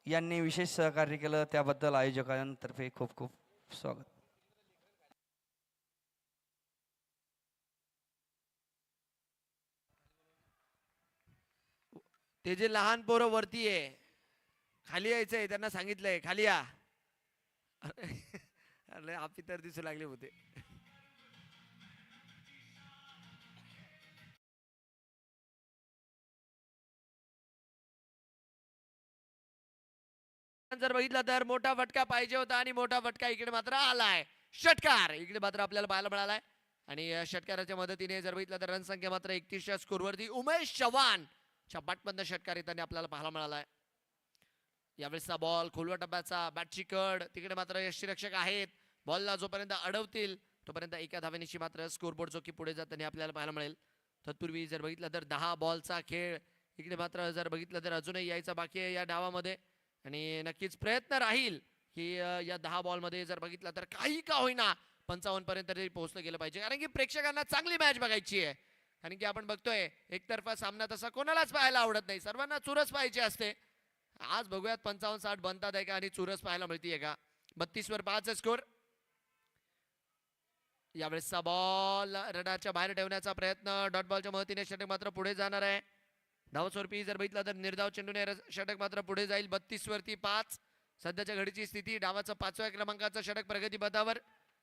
यांनी विशेष सहकार्य केलं, त्याबद्दल आयोजकांतर्फे खूप खूप स्वागत. ते जे लहान पोरं वरती आहे, खाली यायचंय, त्यांना सांगितलंय खाली या. अरे आपी तर दिसू लागले होते. जर बघितलं तर मोठा फटका पाहिजे होता आणि मोठा फटका इकडे मात्र आलाय. षटकार इकडे मात्र आपल्याला पाहायला मिळालाय आणि षटकाराच्या मदतीने जर बघितलं तर रन संख्या मात्र 31च्या स्कोरवरती उमेश चव्हाण च्या बॅटमधनं षटकार येताना आपल्याला पाहायला मिळालाय. यावेळेसचा बॉल खोलवा टप्प्याचा, बॅटची कड, तिकडे मात्र यष्टीरक्षक आहेत. बॉलला जोपर्यंत अडवतील तोपर्यंत एका धावेनिशी मात्र स्कोरबोर्ड जो की पुढे जाताना आपल्याला पाहायला मिळेल. तत्पूर्वी जर बघितलं तर 10 बॉलचा खेळ इकडे मात्र जर बघितलं तर अजूनही यायचा बाकी आहे या डावामध्ये आणि नक्कीच प्रयत्न राहील की या 10 बॉलमध्ये जर बघितलं तर काही का होईना 55 पर्यंत तरी पोहोचलं गेलं पाहिजे, कारण की प्रेक्षकांना चांगली मॅच बघायची आहे. कारण की आपण बघतोय एकतर्फा सामना तसा कोणालाच पाहायला आवडत नाही, सर्वांना चुरस पाहिजे असते. आज बघूयात 55-60 बनतात आहे का आणि चुरस पाहायला मिळतीये का. 32 वर 5 स्कोर. यावेळेसचा बॉल रडारच्या बाहेर ठेवण्याचा प्रयत्न, डॉट बॉलच्या मदतीने षटक मात्र पुढे जाणार आहे. धावस्वरूपी जर बघितलं तर निर्धाव चेंडूने षटक मात्र पुढे जाईल. 32 वरती 5 सध्याच्या घडीची स्थिती. डावाचं 5व्या क्रमांकाचं षटक प्रगती पथावर.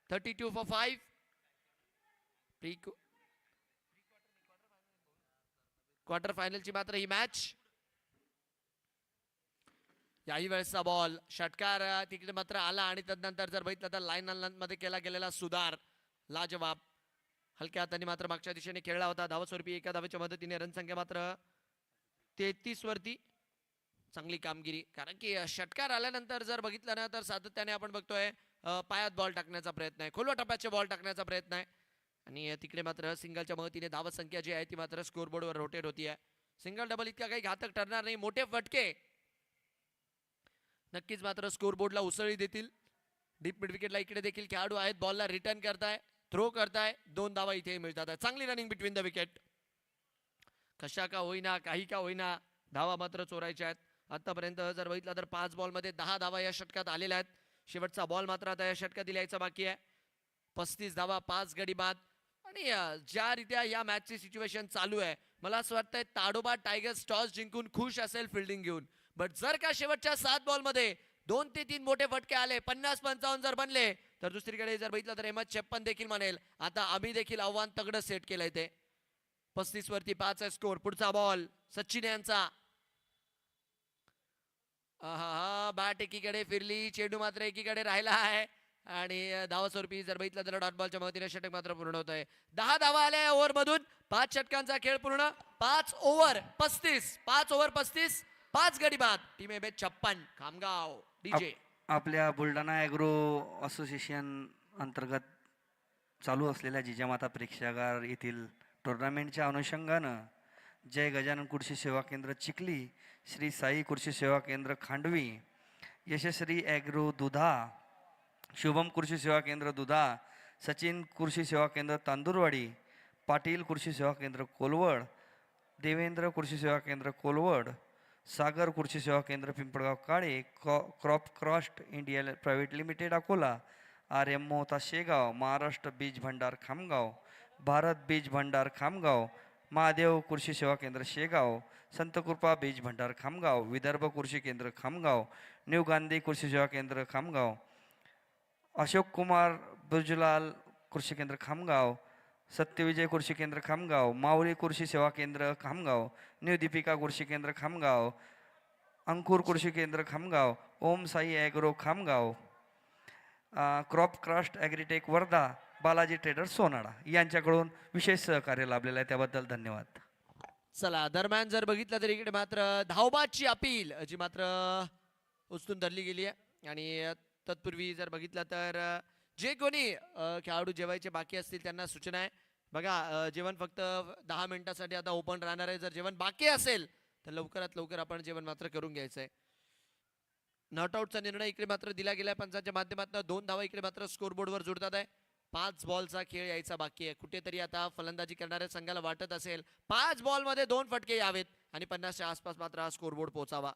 32 for 5. क्वार्टर फायनलची मात्र ही मॅच. याही वेळेसचा बॉल षटकार तिकडे मात्र आला आणि त्यानंतर जर बघितलं तर लाईन मध्ये केला गेलेला सुधार लाजवाब. हलक्या हाताने मात्र मागच्या दिशेने खेळला होता. धावस्वरूपी एका धावेच्या मदतीने रणसंख्या मात्र 33 वरती. चांगली कामगिरी, कारण की षटकार आल्यानंतर जर बघितलं ना तर सातत्याने आपण बघतोय पायात बॉल टाकण्याचा प्रयत्न आहे, खोलवा टप्प्याचे बॉल टाकण्याचा प्रयत्न आहे आणि तिकडे मात्र सिंगलच्या मदतीने धावत संख्या जी आहे ती मात्र स्कोरबोर्डवर रोटेट होती आहे. सिंगल डबल इतका काही घातक ठरणार नाही. मोठे फटके नक्कीच मात्र स्कोरबोर्डला उसळी देतील. डीप मिड विकेटला इकडे देखील खेळाडू आहेत, बॉलला रिटर्न करताय, थ्रो करताय. 2 धावा इथे मिळतात. चांगली रनिंग बिटवीन द विकेट. कशा का होईना, काही का होईना, धावा मात्र चोरायच्या आहेत. आतापर्यंत जर बघितलं तर 5 बॉलमध्ये 10 धावा या षटकात आलेल्या आहेत. शेवटचा बॉल मात्र आता या षटकात यायचा बाकी आहे. 35 धावा, 5 गडी बाद. आणि ज्या रीत्या या मॅचची सिच्युएशन चालू आहे, मला असं वाटतंय ताडोबा टायगर्स टॉस जिंकून खुश असेल फिल्डिंग घेऊन. बट जर का शेवटच्या 7 बॉलमध्ये 2 ते 3 मोठे फटके आले, 50-55 जर बनले, तर दुसरीकडे जर बघितलं तर अहमद 56 देखील म्हणेल आता आम्ही देखील आव्हान तगडं सेट केलंय ते. 35 वरती 5 स्कोर. पुढचा बॉल सचिन यांचा. बॅट एकीकडे फिरली, चेंडू मात्र एकीकडे राहिला आहे आणि धावास्वरूपी जर बघितलं तर डॉट बॉलच्या मदतीने षटक मात्र पूर्ण होत आहे. 10 धावा आल्या ओव्हर मधून. 5 षटकांचा खेळ पूर्ण. 5 ओव्हर 35, 5 ओव्हर 35, 5 गडी बाद. Team M 56 Khamgaon. डीजे आपल्या बुलढाणा ॲग्रो असोसिएशन अंतर्गत चालू असलेल्या जिजामाता प्रेक्षागार येथील टुर्नामेंटच्या अनुषंगानं जय गजानन कृषी सेवा केंद्र चिखली, श्री साई कृषी सेवा केंद्र खांडवी, यशस्वी ॲग्रो दुधा, शुभम कृषी सेवा केंद्र दुधा, सचिन कृषी सेवा केंद्र तांदूरवाडी, पाटील कृषी सेवा केंद्र कोलवड, देवेंद्र कृषी सेवा केंद्र कोलवड, सागर Krishi Seva Kendra Pimpalgaon Kale, crop crest India private limited Akola, RM Mohta Shegaon, Maharashtra Beej Bhandar Khamgaon, Bharat बीज भंडार खामगाव, महादेव कृषी सेवा केंद्र शेगाव, संतकृपा बीज भंडार खामगाव, विदर्भ कृषी केंद्र खामगाव, न्यू गांधी कृषी सेवा केंद्र खामगाव, अशोक कुमार बुजलाल कृषी केंद्र खामगाव, सत्यविजय कृषी केंद्र खामगाव, माऊली कृषी सेवा केंद्र Khamgaon, new Deepika Krishi Kendra Khamgaon, Ankur Krishi Kendra Khamgaon, Om Sai agro Khamgaon, crop craft agritech Wardha, Balaji traders Sonala यांच्याकडून विशेष सहकार्य लाभलेलं आहे, त्याबद्दल धन्यवाद. चला दरम्यान जर बघितलं तर इकडे मात्र धावबाची अपील जी मात्र उचलून धरली गेली आहे. आणि तत्पूर्वी जर बघितलं तर जे कोणी खेळाडू जेवायचे बाकी असतील त्यांना सूचना आहे. बघा जेवण फक्त 10 मिनिटासाठी आता ओपन राहणार आहे. जर जेवण बाकी असेल तर लवकरात लवकर आपण जेवण मात्र करून घ्यायचं आहे. नॉटआउटचा निर्णय इकडे मात्र दिला गेलाय पंचांच्या माध्यमातून. 2 धावा इकडे मात्र स्कोरबोर्डवर जोडतात आहे. 5 बॉलचा खेळ यायचा बाकी आहे. कुठेतरी आता फलंदाजी करणाऱ्या संघाला वाटत असेल 5 बॉलमध्ये 2 फटके यावेत आणि 50च्या आसपास मात्र हा स्कोरबोर्ड पोहोचावा.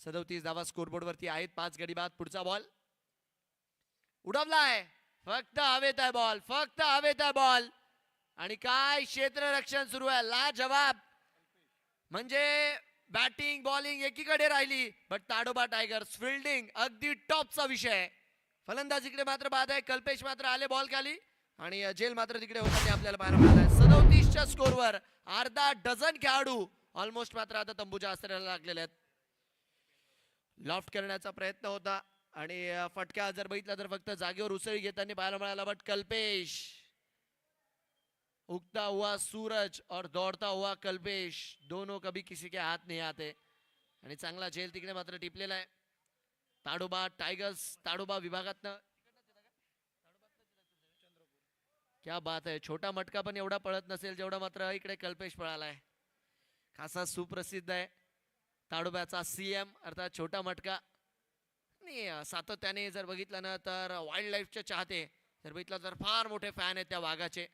37 धावा स्कोरबोर्ड वरती आहेत. 5 गडी बाद. पुढचा बॉल उडवलाय, फक्त हवेत आहे बॉल, फक्त हवेत आहे बॉल. आणि काय क्षेत्ररक्षण सुरू आहे, लाजवाब. म्हणजे बॅटिंग बॉलिंग एकीकडे राहिली, बट ताडोबा टायगर्स फिल्डिंग अगदी टॉपचा विषय. फलंदाजीकडे मात्र बाद आहे. कल्पेश मात्र आले बॉल खाली आणि जेल मात्र तिकडे होताना आपल्याला पाहायला मिळालाय. 37च्या स्कोरवर अर्धा डझन खेळाडू ऑलमोस्ट मात्र आता तंबूच्या आसऱ्याला लागलेले आहेत. लॉफ्ट करण्याचा प्रयत्न होता आणि फटका जर बघितला तर फक्त जागेवर उसळी घेताना पाहायला मिळाला. बट कल्पेश, उगता हुआ सूरज और दौड़ता हुआ कल्पेश दोनों कभी किसी के हाथ नहीं आते. आणि चांगला झेल तिकडे मात्र टिपलेला आहे. ताडोबा टायगर्स ताडोबा विभागातनं क्या बात आहे. छोटा मटका पण एवढा पळत नसेल जेवढा मात्र इकडे कल्पेश पळालाय. खासा सुप्रसिद्ध आहे ताडोब्याचा CM अर्थात छोटा मटका. आणि सातत्याने जर बघितलं ना तर वाईल्ड लाईफचे चाहते जर बघितलं तर फार मोठे फॅन आहेत त्या वाघाचे.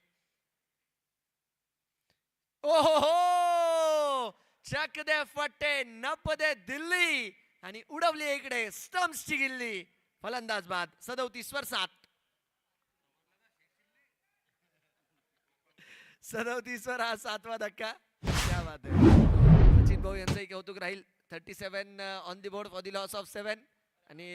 ओहो, चक दे फट्टे, नप दे दिल्ली आणि उडवली इकडे स्टम्प्सची गिल्ली. फलंदाज बाद. 37 वर 7. 37 वर हा 7वा धक्का. क्या बात आहे. सचिन भाऊ यांचंही कौतुक राहील. 37 on the board for the loss of 7. आणि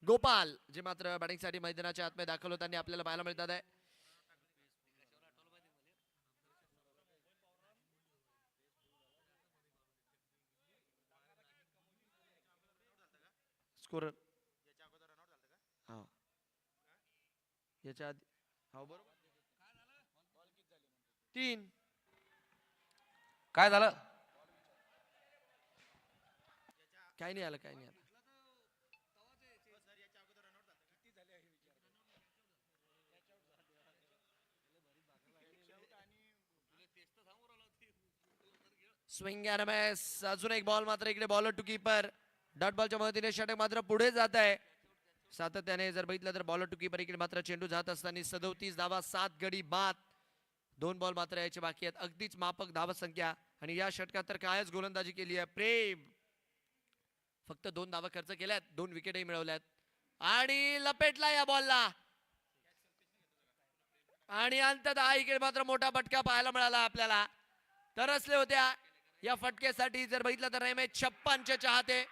गोपाल जे मात्र बॅटिंगसाठी मैदानाच्या आतमध्ये दाखल होताना आपल्याला पाहायला मिळतात आहे. स्कोरर याच्या आधी हो बरोबर 3. काय झालं? काय नाही आलं, काय नाही आलं. Swing and miss. अजून एक बॉल मात्र इकडे बॉलर टू कीपर. डॉट बॉलच्या मदतीने षटक मात्र पुढे जात आहे. सातत्याने जर बघितलं तर बॉलर टू कीपर इकडे मात्र चेंडू जात असताना 37 धावा 7 गडी बाद. 2 बॉल मात्र यायचे बाकी आहेत. अगदीच मापक धावा संख्या आणि या षटकात तर कायच गोलंदाजी केली आहे प्रेम. फक्त 2 धावा खर्च केल्यात, 2 विकेटही मिळवल्यात आणि लपेटला या बॉलला. आणि अंततः इकडे मात्र मोठा फटका पाहायला मिळाला आपल्याला. तरसले होत्या या फटक्यासाठी जर बघितलं तर MS56 चे चाहते.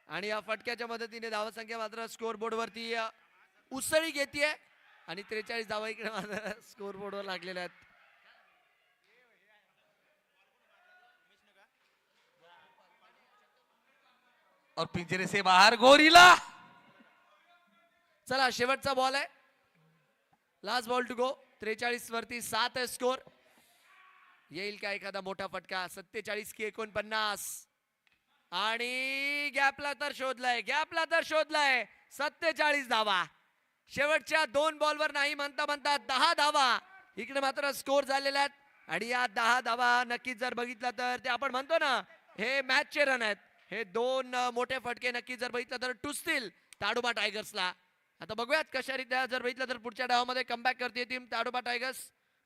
आणि या फटक्याच्या मदतीने धावसंख्या मात्र स्कोरबोर्ड वरती उसळी घेतीये आणि 43 धावा इकडे मात्र स्कोरबोर्डवर लागलेल्या आहेत. और पिंजरे से बाहर गोरिला. चला शेवटचा बॉल आहे. लास्ट बॉल टू गो. 43 वरती 7 आहे स्कोर. येईल का एखादा मोठा फटका. 47 की 49 आणि गॅपला तर शोधलाय, गॅपला तर शोधलाय. 47 धावा शेवटच्या 2 बॉलवर नाही म्हणता म्हणता 10 धावा इकडे मात्र स्कोर झालेल्या आहेत. आणि या 10 धावा नक्कीच जर बघितलं तर ते आपण म्हणतो ना हे मॅचचे रन आहेत. हे 2 मोठे फटके नक्कीच जर बघितलं तर टुसतील ताडोबा टायगर्सला. आता बघूयात कशा रीत्या जर बघितलं तर पुढच्या डावामध्ये कमबॅक करते टीम ताडोबा टायगर्स.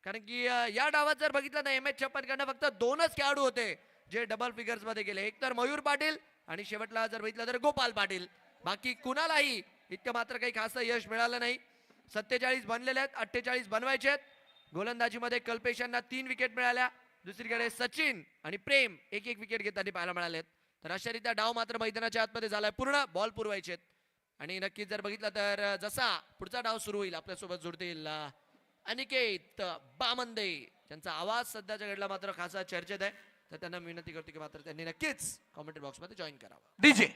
कारण की या डावात जर बघितलं ना MS56 कडनं फक्त 2च खेळाडू होते जे डबल फिगर्स मध्ये गेले. एक तर मयूर पाटील आणि शेवटला जर बघितलं तर गोपाल पाटील. बाकी कुणालाही इतकं मात्र काही खास यश मिळालं नाही. 47 बनलेले आहेत, 48 बनवायचे आहेत. गोलंदाजीमध्ये कल्पेश यांना 3 विकेट मिळाल्या. दुसरीकडे सचिन आणि प्रेम एक एक विकेट घेताना पाहायला मिळालेत. तर अशा रीत्या डाव मात्र मैदानाच्या आतमध्ये झालाय पूर्ण. बॉल पुरवायचे आणि नक्कीच जर बघितलं तर जसा पुढचा डाव सुरू होईल आपल्यासोबत जोडतील अनिकेत बामंदे, ज्यांचा आवाज सध्याच्या घडला मात्र खासा चर्चेत आहे. तर त्यांना विनंती करतो की मात्र त्यांनी नक्कीच कॉमेंट्री बॉक्स मध्ये जॉईन करावं. डीजे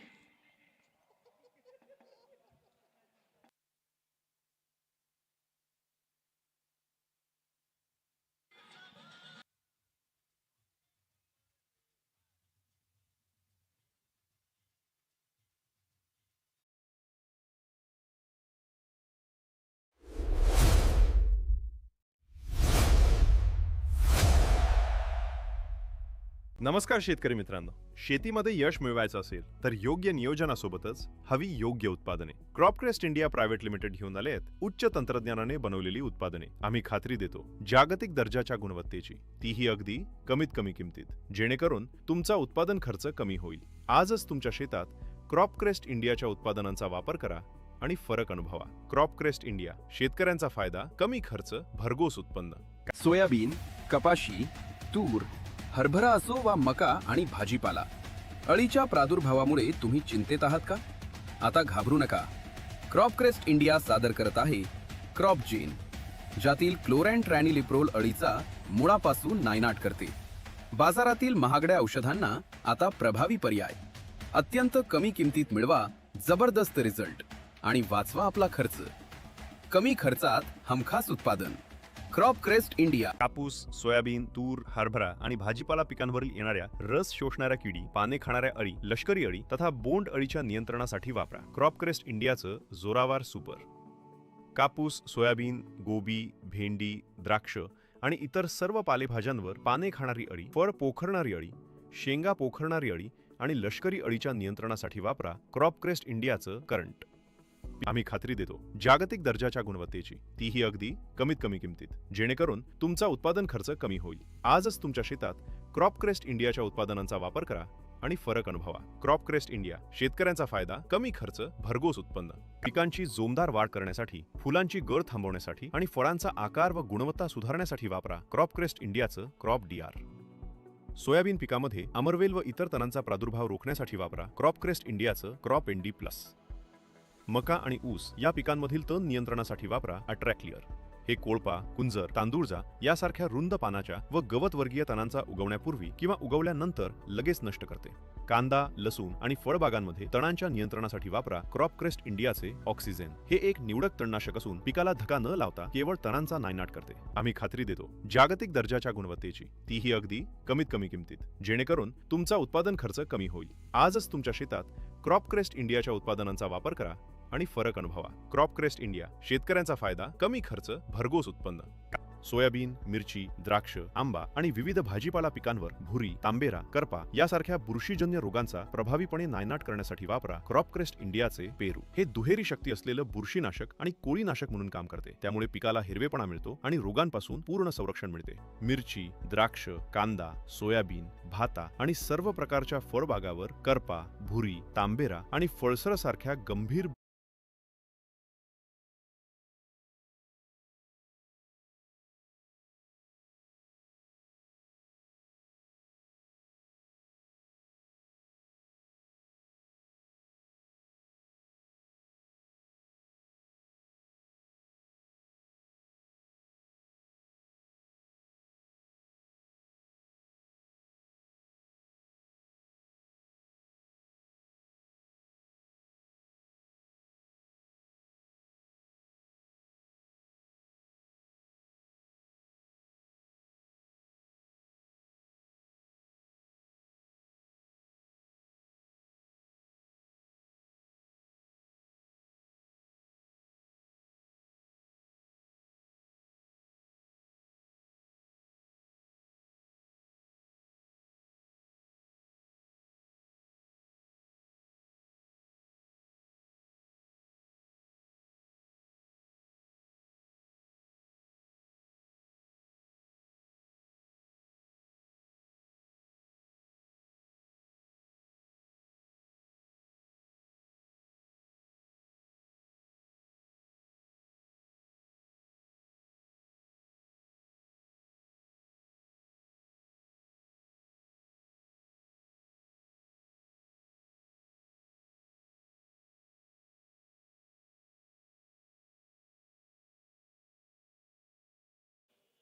नमस्कार शेतकरी मित्रांनो. शेतीमध्ये यश मिळवायचं असेल तर योग्य नियोजनासोबतच हवी योग्य उत्पादने. क्रॉपक्रेस्ट इंडिया प्रायव्हेट लिमिटेड घेऊन आले आहेत उच्च तंत्रज्ञानाने बनवलेली उत्पादने. आम्ही खात्री देतो जागतिक दर्जाच्या गुणवत्तेची, तीही अगदी कमीत कमी किमतीत, जेणेकरून तुमचा उत्पादन खर्च कमी होईल. आजच तुमच्या शेतात क्रॉपक्रेस्ट इंडियाच्या उत्पादनांचा वापर करा आणि फरक अनुभवा. क्रॉपक्रेस्ट इंडिया, शेतकऱ्यांचा फायदा, कमी खर्च, भरघोस उत्पन्न. सोयाबीन, कपाशी, तूर, हरभरा असो वा मका आणि भाजीपाला, अळीच्या प्रादुर्भावामुळे तुम्ही चिंतेत आहात का? आता घाबरू नका. क्रॉपक्रेस्ट इंडिया सादर करत आहे क्रॉपजेन, ज्यातील क्लोरॅन्ट्रॅनिलिप्रोल अळीचा मुळापासून नायनाट करते. बाजारातील महागड्या औषधांना आता प्रभावी पर्याय. अत्यंत कमी किमतीत मिळवा जबरदस्त रिझल्ट आणि वाचवा आपला खर्च. कमी खर्चात हमखास उत्पादन. क्रॉपक्रेस्ट इंडिया. कापूस, सोयाबीन, तूर, हरभरा आणि भाजीपाला पिकांवरील येणाऱ्या रस शोषणाऱ्या किडी, पाने खाणाऱ्या अळी, लष्करी अळी तथा बोंड अळीच्या नियंत्रणासाठी वापरा क्रॉपक्रेस्ट इंडियाचं जोरावर सुपर. कापूस, सोयाबीन, गोबी, भेंडी, द्राक्ष आणि इतर सर्व पालेभाज्यांवर पाने खाणारी अळी, फळ पोखरणारी अळी, शेंगा पोखरणारी अळी आणि लष्करी अळीच्या नियंत्रणासाठी वापरा क्रॉपक्रेस्ट इंडियाचं करंट. आम्ही खात्री देतो जागतिक दर्जाच्या गुणवत्तेची, तीही अगदी कमीत कमी किमतीत, जेणेकरून तुमचा उत्पादन खर्च कमी होईल. आजच तुमच्या शेतात क्रॉपक्रेस्ट इंडियाच्या उत्पादनांचा वापर करा आणि फरक अनुभवा. क्रॉपक्रेस्ट इंडिया, शेतकऱ्यांचा फायदा, कमी खर्च, भरघोस उत्पन्न. पिकांची जोमदार वाढ करण्यासाठी, फुलांची गळ थांबवण्यासाठी आणि फळांचा आकार व गुणवत्ता सुधारण्यासाठी वापरा क्रॉपक्रेस्ट इंडियाचं क्रॉप DR. सोयाबीन पिकामध्ये अमरवेल व इतर तणांचा प्रादुर्भाव रोखण्यासाठी वापरा क्रॉपक्रेस्ट इंडियाचं क्रॉप ND+. मका आणि ऊस या पिकांमधील तण नियंत्रणासाठी वापरा अट्रॅक्लिअर. हे कोळपा, कुंजर, तांदूळजा यासारख्या रुंद पानाच्या व गवतवर्गीय तणांचा उगवण्यापूर्वी किंवा उगवल्यानंतर लगेच नष्ट करते. कांदा, लसूण आणि फळबागांमध्ये तणांच्या नियंत्रणासाठी वापरा क्रॉपक्रेस्ट इंडियाचे ऑक्सिजन. हे एक निवडक तणनाशक असून पिकाला धक्का न लावता केवळ तणांचा नायनाट करते. आम्ही खात्री देतो जागतिक दर्जाच्या गुणवत्तेची, तीही अगदी कमीत कमी किमतीत, जेणेकरून तुमचा उत्पादन खर्च कमी होईल. आजच तुमच्या शेतात क्रॉपक्रेस्ट इंडियाच्या उत्पादनांचा वापर करा आणि फरक अनुभवा. क्रॉपक्रेस्ट इंडिया, शेतकऱ्यांचा फायदा, कमी खर्च, भरघोस उत्पन्न. सोयाबीन, मिरची, द्राक्ष, आंबा आणि विविध भाजीपाला पिकांवर भुरी, तांबेरा, करपा यासारख्या बुरशीजन्य रोगांचा प्रभावीपणे नायनाट करण्यासाठी वापरा क्रॉपक्रेस्ट इंडियाचे पेरू. हे दुहेरी शक्ती असलेलं बुरशीनाशक आणि कोळीनाशक म्हणून काम करते. त्यामुळे पिकाला हिरवेपणा मिळतो आणि रोगांपासून पूर्ण संरक्षण मिळते. मिरची, द्राक्ष, कांदा, सोयाबीन, भाता आणि सर्व प्रकारच्या फळबागावर करपा, भुरी, तांबेरा आणि फळसर सारख्या गंभीर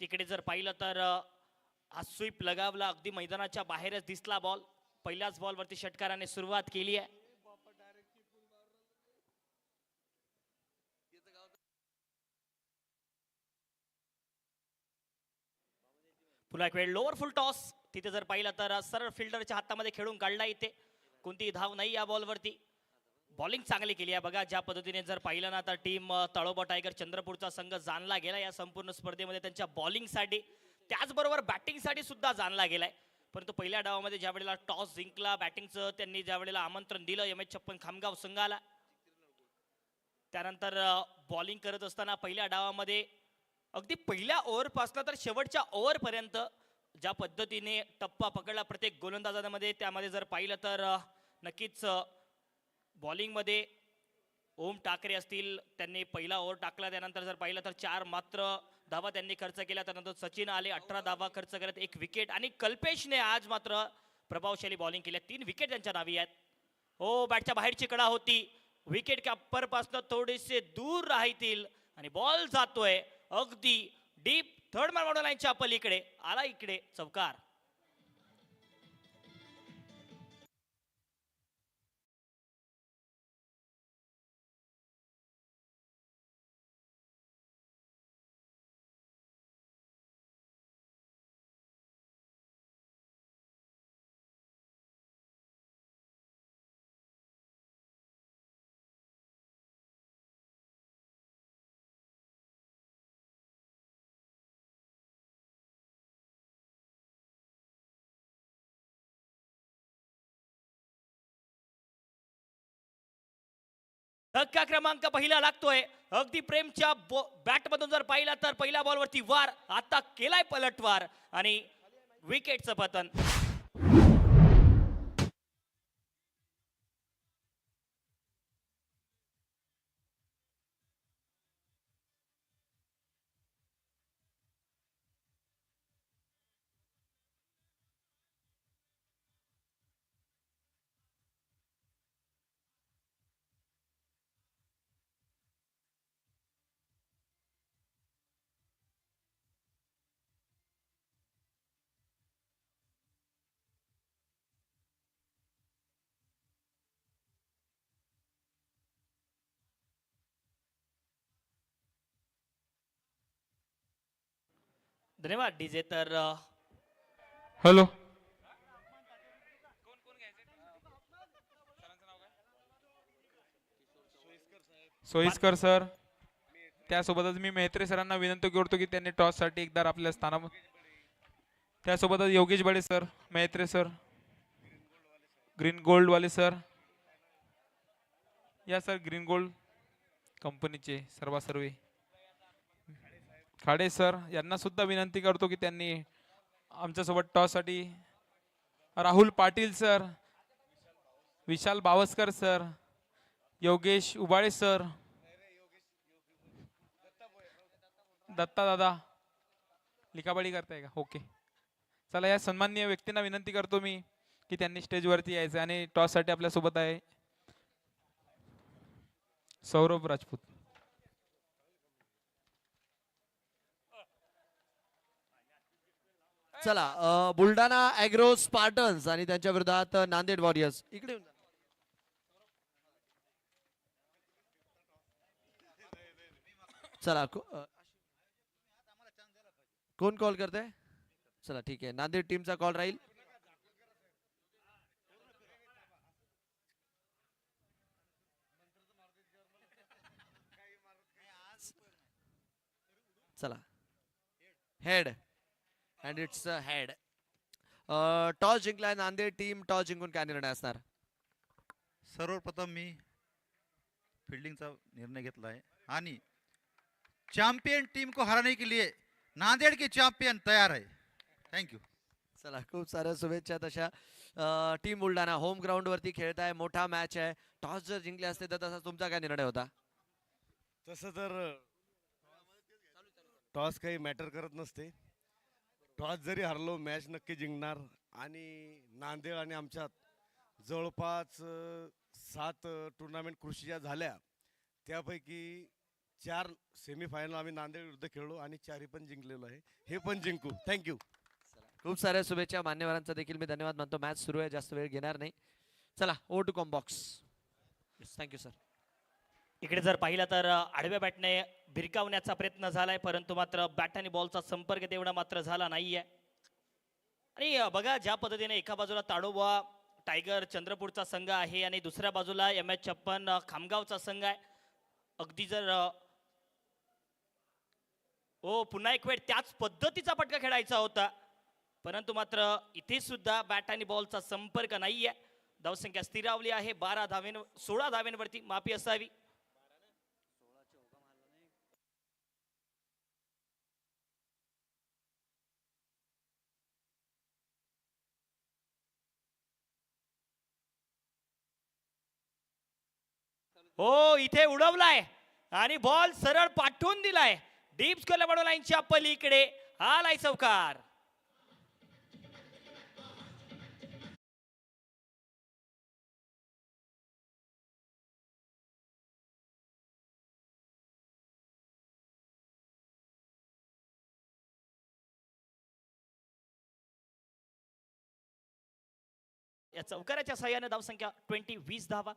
तिकडे जर पाहिलं तर हा स्वीप लगावला, अगदी मैदानाच्या बाहेरच दिसला बॉल. पहिल्याच बॉलवरती षटकाराने सुरुवात केली आहे. पुन्हा एक वेळ लोअर फुल टॉस. तिथे जर पाहिलं तर सरळ फिल्डरच्या हातामध्ये खेळून काढला. इथे कोणतीही धाव नाही या बॉलवरती. बॉलिंग चांगली केली आहे बघा. ज्या पद्धतीने जर पाहिलं ना तर टीम तळोबा टायगर चंद्रपूरचा संघ जाणला गेला या संपूर्ण स्पर्धेमध्ये त्यांच्या बॉलिंगसाठी, त्याचबरोबर बॅटिंगसाठी सुद्धा जाणला गेलाय. परंतु पहिल्या डावामध्ये ज्या वेळेला टॉस जिंकला, बॅटिंगचं त्यांनी ज्या वेळेला आमंत्रण दिलं MH56 खामगाव संघाला, त्यानंतर बॉलिंग करत असताना पहिल्या डावामध्ये अगदी पहिल्या ओव्हरपासून तर शेवटच्या ओव्हरपर्यंत ज्या पद्धतीने टप्पा पकडला प्रत्येक गोलंदाजांमध्ये, त्यामध्ये जर पाहिलं तर नक्कीच बॉलिंगमध्ये ओम ठाकरे असतील, त्यांनी पहिला ओव्हर टाकला. त्यानंतर जर पाहिलं तर 4 मात्र धावा त्यांनी खर्च केल्या. त्यानंतर सचिन आले 18 धावा खर्च करत 1 विकेट. आणि कल्पेशने आज मात्र प्रभावशाली बॉलिंग केली. 3 विकेट त्यांच्या नावी आहेत. हो, बॅटच्या बाहेरची कडा होती. विकेट किपर पासून थोडेसे दूर राहतील आणि बॉल जातोय अगदी डीप थर्ड मॉडल लाईनच्या पलीकडे. आला इकडे चौकार. धक्का क्रमांक पहिला लागतोय. अगदी प्रेमच्या बॅट मधून जर पाहिला तर पहिल्या बॉलवरती वार, आता केलाय पलटवार आणि विकेटचं पतन. धन्यवाद डीजे. तर हॅलो, सोयीस्कर सर. त्यासोबतच मी मेहत्रे सरांना विनंती करतो की त्यांनी टॉस साठी एकदा आपल्या स्थानावर. त्यासोबतच Yogesh Bade sir, Mehtre sir, green gold वाले सर या सर, ग्रीन गोल्ड कंपनीचे सर्वे खाडे सर यांना सुद्धा विनंती करतो की त्यांनी आमच्यासोबत टॉस साठी. राहुल पाटील सर, विशाल बावस्कर सर, योगेश उबाळे सर, दत्ता दादा लिखाबाडी करताय का? ओके, चला या सन्माननीय व्यक्तींना विनंती करतो मी की त्यांनी स्टेजवरती यायचं. आणि टॉस साठी आपल्या सोबत आहे सौरभ राजपूत. चला, बुलढाणा ॲग्रो स्पार्टन्स आणि त्यांच्या विरोधात नांदेड वॉरियर्स. इकडे येऊन जा. चला, कोण कॉल करते? चला ठीक आहे, नांदेड टीमचा कॉल राहील. चला, head and it's head. Toss जिंकलाय नांदेड टीम. टॉस जिंकून काय निर्णय असणार? सर्वप्रथम मी फील्डिंगचा निर्णय घेतला है आणि चैंपियन टीम को हराने के लिए नांदेड़ के चैंपियन तैयार है. Thank you. चला, खूप साऱ्या शुभेच्छा तशा. टीम बुलढाणा होम ग्राउंड वरती खेळत आहे, मोठा मॅच आहे. टॉस जर जिंकले असते तर तसा तुमचा काय निर्णय होता? तसं तर टॉस काही मॅटर करत नसते. टॉस जरी हरलो मॅच नक्की जिंकणार. आणि नांदेड आणि आमच्यात जवळपास 7 टुर्नामेंट कृषीच्या झाल्या, त्यापैकी 4 सेमीफायनल आम्ही नांदेड विरुद्ध खेळलो आणि 4ही पण जिंकलेलो आहे. हे पण जिंकू. थँक्यू. खूप साऱ्या शुभेच्छा मान्यवरांचा देखील मी धन्यवाद मानतो. मॅच सुरू आहे, जास्त वेळ घेणार नाही. चला ओ to comm box. Thank you sir. इकडे जर पाहिलं तर आडव्या बॅटने भिरकावण्याचा प्रयत्न झालाय, परंतु मात्र बॅट आणि बॉलचा संपर्क तेवढा मात्र झाला नाहीये. आणि बघा ज्या पद्धतीने एका बाजूला ताडोबा टायगर चंद्रपूरचा संघ आहे आणि दुसऱ्या बाजूला MS56 खामगावचा संघ आहे. अगदी जर पुन्हा एक वेळ त्याच पद्धतीचा फटका खेळायचा होता, परंतु मात्र इथे सुद्धा बॅट आणि बॉलचा संपर्क नाहीये. धावसंख्या स्थिरावली आहे 16 धाव्यांवरती माफी असावी. हो इथे उडवलाय आणि बॉल सरळ पाठवून दिलाय डीप स्क्वेअर बॉर्डर लाईनच्या पलीकडे. आलाय चौकार. या चौकाराच्या सहाय्याने धावसंख्या 20 धावा.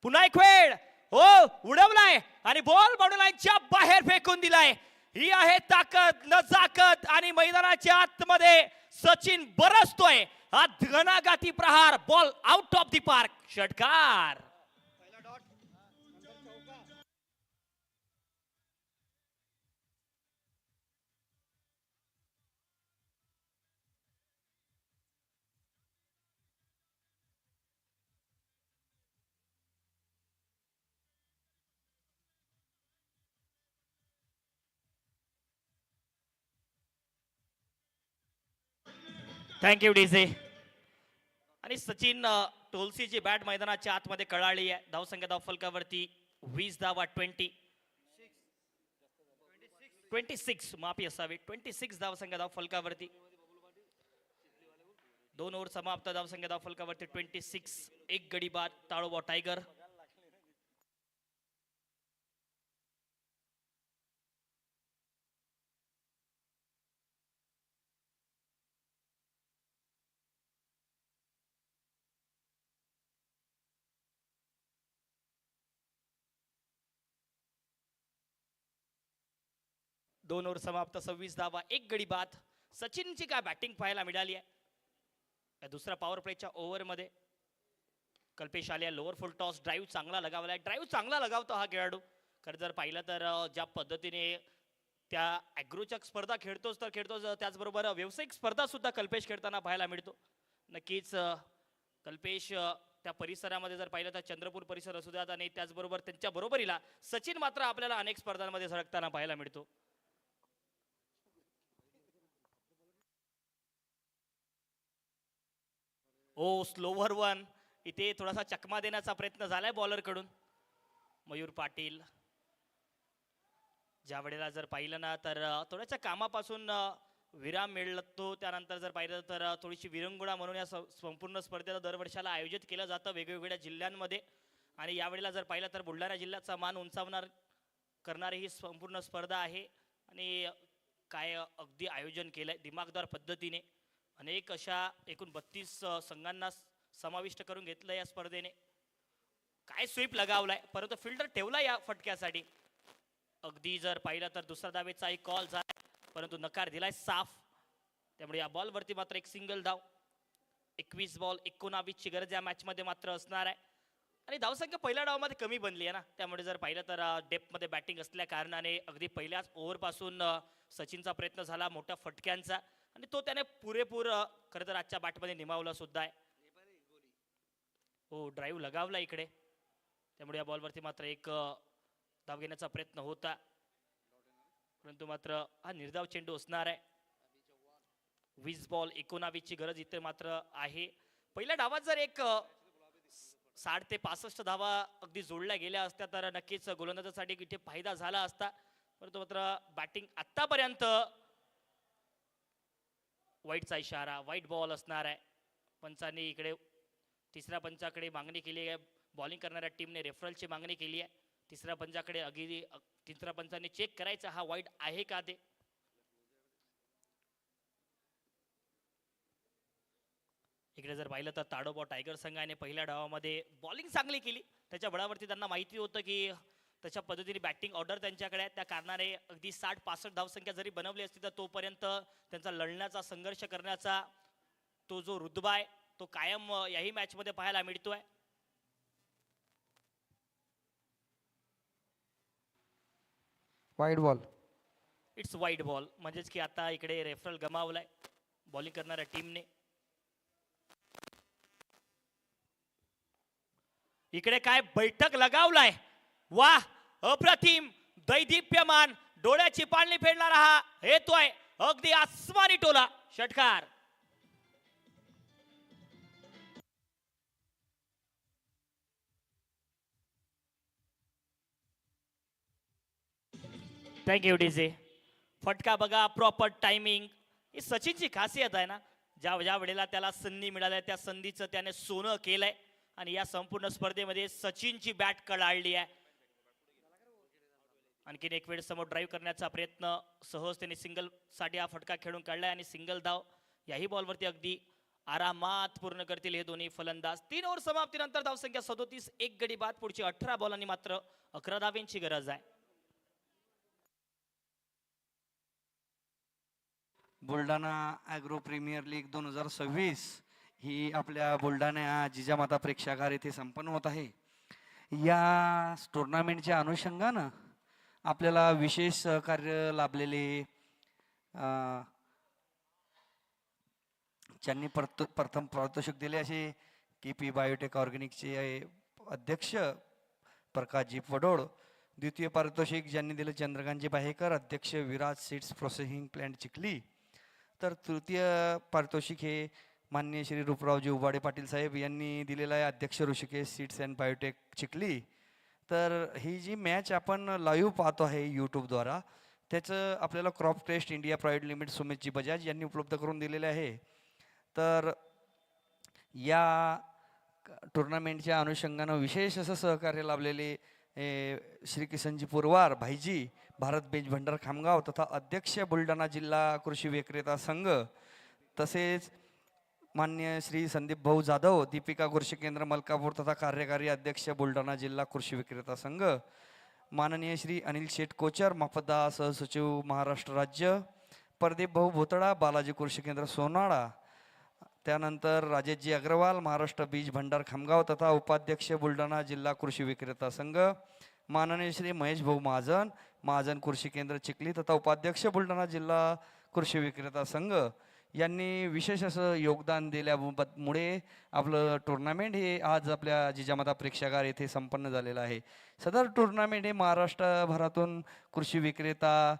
पुन्हा एक वेळ उडवलाय आणि बॉल बाउंड्री लाईनच्या बाहेर फेकून दिलाय. ही आहे ताकद नजाकत आणि मैदानाच्या आतमध्ये सचिन बरसतोय. हा घणाघाती प्रहार, ball out of the park, षटकार. Thank you DJ. आणि सचिन टोलसीची बॅट मैदानाच्या आतमध्ये कळाली आहे. धावसंख्या धाव फलकावरती 20 धावा. 26 माफी असावी. 26 धावसंख्या धाव फलकावरती. 2 ओव्हर समाप्त. धावसंख्या धाव फलकावरती 26. एक गडी बाद ताडोबा टायगर. दोन ओव्हर समाप्त. 26 धावा. एक गडी बाद. सचिनची काय बॅटिंग पाहायला मिळाली आहे. दुसऱ्या पॉवर प्लेच्या ओव्हरमध्ये कल्पेश आले. लोअर फुल टॉस. ड्राईव्ह चांगला लगावलाय. ड्राईव्ह चांगला लगावतो हा खेळाडू. खरं जर पाहिलं तर ज्या पद्धतीने त्या ॲग्रोच्या स्पर्धा खेळतोच त्याचबरोबर व्यावसायिक स्पर्धा सुद्धा कल्पेश खेळताना पाहायला मिळतो. नक्कीच कल्पेश त्या परिसरामध्ये जर पाहिलं तर चंद्रपूर परिसर असू द्यात आणि त्याचबरोबर त्यांच्या बरोबरीला सचिन मात्र आपल्याला अनेक स्पर्धांमध्ये झळकताना पाहायला मिळतो. Slower one. इथे थोडासा चकमा देण्याचा प्रयत्न झालाय बॉलर कडून. मयूर पाटील ज्या वेळेला जर पाहिलं ना तर थोड्याशा कामापासून विराम मिळतो. त्यानंतर जर पाहिलं तर थोडीशी विरंगुळा म्हणून या संपूर्ण स्पर्धेला दरवर्षाला आयोजित केलं जातं वेगवेगळ्या जिल्ह्यांमध्ये. आणि यावेळेला जर पाहिलं तर बुलढाणा जिल्ह्याचा मान उंचावणार करणारी ही संपूर्ण स्पर्धा आहे. आणि काय अगदी आयोजन केलंय दिमागदार पद्धतीने. अनेक अशा एकूण 32 संघांना समाविष्ट करून घेतलं या स्पर्धेने. काय स्वीप लगावलाय, परंतु फिल्डर ठेवला या फटक्यासाठी. अगदी जर पाहिलं तर दुसरा धावेचा एक कॉल झाला, परंतु नकार दिलाय साफ. त्यामुळे या बॉलवरती मात्र एक सिंगल धाव. 21 बॉल 19 ची गरज या मॅच मध्ये मात्र असणार आहे. आणि धावसंख्या पहिल्या डावामध्ये कमी बनली आहे ना, त्यामुळे जर पाहिलं तर डेप्थमध्ये बॅटिंग असल्या कारणाने अगदी पहिल्याच ओव्हरपासून सचिनचा प्रयत्न झाला मोठ्या फटक्यांचा आणि तो त्याने पुरेपूर खरं तर आजच्या बॅटमध्ये निभावला सुद्धा आहे. ड्राईव्ह लगावला इकडे, त्यामुळे या बॉलवरती मात्र एक धाव घेण्याचा प्रयत्न होता, परंतु मात्र हा निर्धाव चेंडू असणार आहे. 20 बॉल 19 ची गरज इथे मात्र आहे. पहिल्या डावात जर एक 60 ते 65 धावा अगदी जोडल्या गेल्या असत्या तर नक्कीच गोलंदाजासाठी इथे फायदा झाला असता, परंतु मात्र बॅटिंग आतापर्यंत वाईटचा इशारा, वाईट बॉल असणार आहे. पंचांनी इकडे तिसऱ्या पंचाकडे मागणी केली आहे. बॉलिंग करणाऱ्या टीमने रेफरलची मागणी केली आहे. तिसऱ्या पंचाकडे तिसऱ्या पंचाने चेक करायचा हा वाईट आहे का ते. इकडे जर पाहिलं तर ताडोबा टायगर संघाने पहिल्या डावामध्ये बॉलिंग चांगली केली. त्याच्या बळावरती त्यांना माहिती होतं की तशा पद्धतीने बॅटिंग ऑर्डर त्यांच्याकडे आहे. त्या कारणाने अगदी 60-65 धावसंख्या जरी बनवली असती तर तोपर्यंत त्यांचा लढण्याचा संघर्ष करण्याचा तो जो रुतबा आहे तो कायम याही मॅच मध्ये पाहायला मिळतोय. Wide ball. It's wide ball म्हणजेच की आता इकडे रेफरल गमावलाय बॉलिंग करणाऱ्या टीमने. इकडे काय बैठक लगावलाय. वा अप्रतिम दैदिप्यमान डोळ्याची पाणली फेडणारा हा येतोय अगदी आसमानी टोला षटकार. Thank you DJ. फटका बघा प्रॉपर टायमिंग ही सचिनची खासियत आहे ना. ज्या ज्या वेळेला त्याला संधी मिळाल्या त्या संधीचं त्याने सोनं केलंय आणि या संपूर्ण स्पर्धेमध्ये सचिनची बॅट कडाळली आहे. आणखीन एक वेळ समोर ड्राईव्ह करण्याचा प्रयत्न सहज त्यांनी सिंगल साठी हा फटका खेळून काढलाय आणि सिंगल धाव याही बॉलवरती अगदी आरामात पूर्ण करतील हे दोन्ही फलंदाज. 3 ओव्हर समाप्तीनंतर धावसंख्या 37, 1 गडी बाद. पुढची 18 बॉलांनी मात्र 11 धावेंची गरज आहे. बुलढाणा ॲग्रो प्रीमियर लीग 2026 ही आपल्या बुलढाणा जिजामाता प्रेक्षागार येथे संपन्न होत आहे. या टुर्नामेंटच्या अनुषंगानं आपल्याला विशेष सहकार्य लाभलेले ज्यांनी प्रथम पारितोषिक दिले असे KP बायोटेक ऑर्गॅनिकचे अध्यक्ष प्रकाशजी पडोळ. द्वितीय पारितोषिक ज्यांनी दिले चंद्रकांतजी बाहेकर अध्यक्ष Viraj seeds processing plant Chikhli. तर तृतीय पारितोषिक हे माननीय श्री रूपरावजी उबाडे पाटील साहेब यांनी दिलेलं आहे अध्यक्ष Rishikesh seeds and biotech Chikhli. तर ही जी मॅच आपण लाईव्ह पाहतो आहे यूट्यूबद्वारा त्याचं आपल्याला crop crest India private limited सुमितजी बजाज यांनी उपलब्ध करून दिलेले आहे. तर या टुर्नामेंटच्या अनुषंगानं विशेष असं सहकार्य लाभलेले श्री किसनजी पुरवार भाईजी भारत बेंच भंडार खामगाव तथा अध्यक्ष बुलढाणा जिल्हा कृषी विक्रेता संघ, तसेच मान्य श्री संदीप भाऊ जाधव दीपिका कृषी केंद्र मलकापूर तथा कार्यकारी अध्यक्ष बुलढाणा जिल्हा कृषी विक्रेता संघ, माननीय श्री अनिल शेठ कोचर मापदा सहसचिव महाराष्ट्र राज्य, प्रदीप भाऊ भोतडा बालाजी कृषी केंद्र सोनाळा, त्यानंतर राजेशजी अग्रवाल महाराष्ट्र बीज भंडार खामगाव तथा उपाध्यक्ष बुलढाणा जिल्हा कृषी विक्रेता संघ, माननीय श्री महेश भाऊ महाजन महाजन कृषी केंद्र चिखली तथा उपाध्यक्ष बुलढाणा जिल्हा कृषी विक्रेता संघ यांनी विशेष असं योगदान दिल्यामुळे आपलं टुर्नामेंट हे आज आपल्या जिजामाता प्रेक्षागार येथे संपन्न झालेलं आहे. सदर टुर्नामेंट हे महाराष्ट्रभरातून कृषी विक्रेता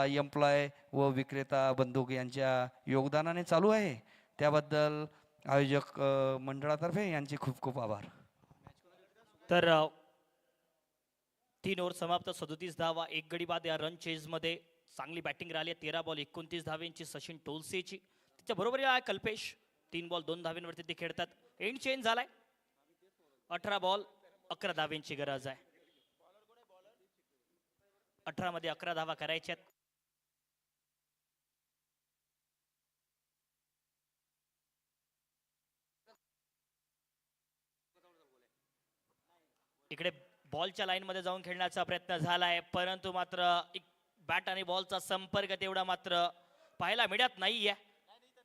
एम्प्लॉय व विक्रेता बंधू यांच्या योगदानाने चालू आहे. त्याबद्दल आयोजक मंडळातर्फे यांचे खूप खूप आभार. तर 3 ओव्हर समाप्त 37 धावा 1 गडी बाद. या रन चेज मध्ये चांगली बॅटिंग राहिली. 13 बॉल 29 धावेंची सचिन टोलसेची. त्याच्या बरोबर आहे कल्पेश 3 बॉल 2 धावेंवरती ते खेळतात. एंड चेंज झालाय. 18 बॉल 11 धावेंची गरज आहे. 18 मध्ये 11 धावा करायच्यात. इकडे बॉलच्या लाईन मध्ये जाऊन खेळण्याचा प्रयत्न झालाय परंतु मात्र बॅट आणि बॉलचा संपर्क तेवढा मात्र पाहायला मिळत नाहीये.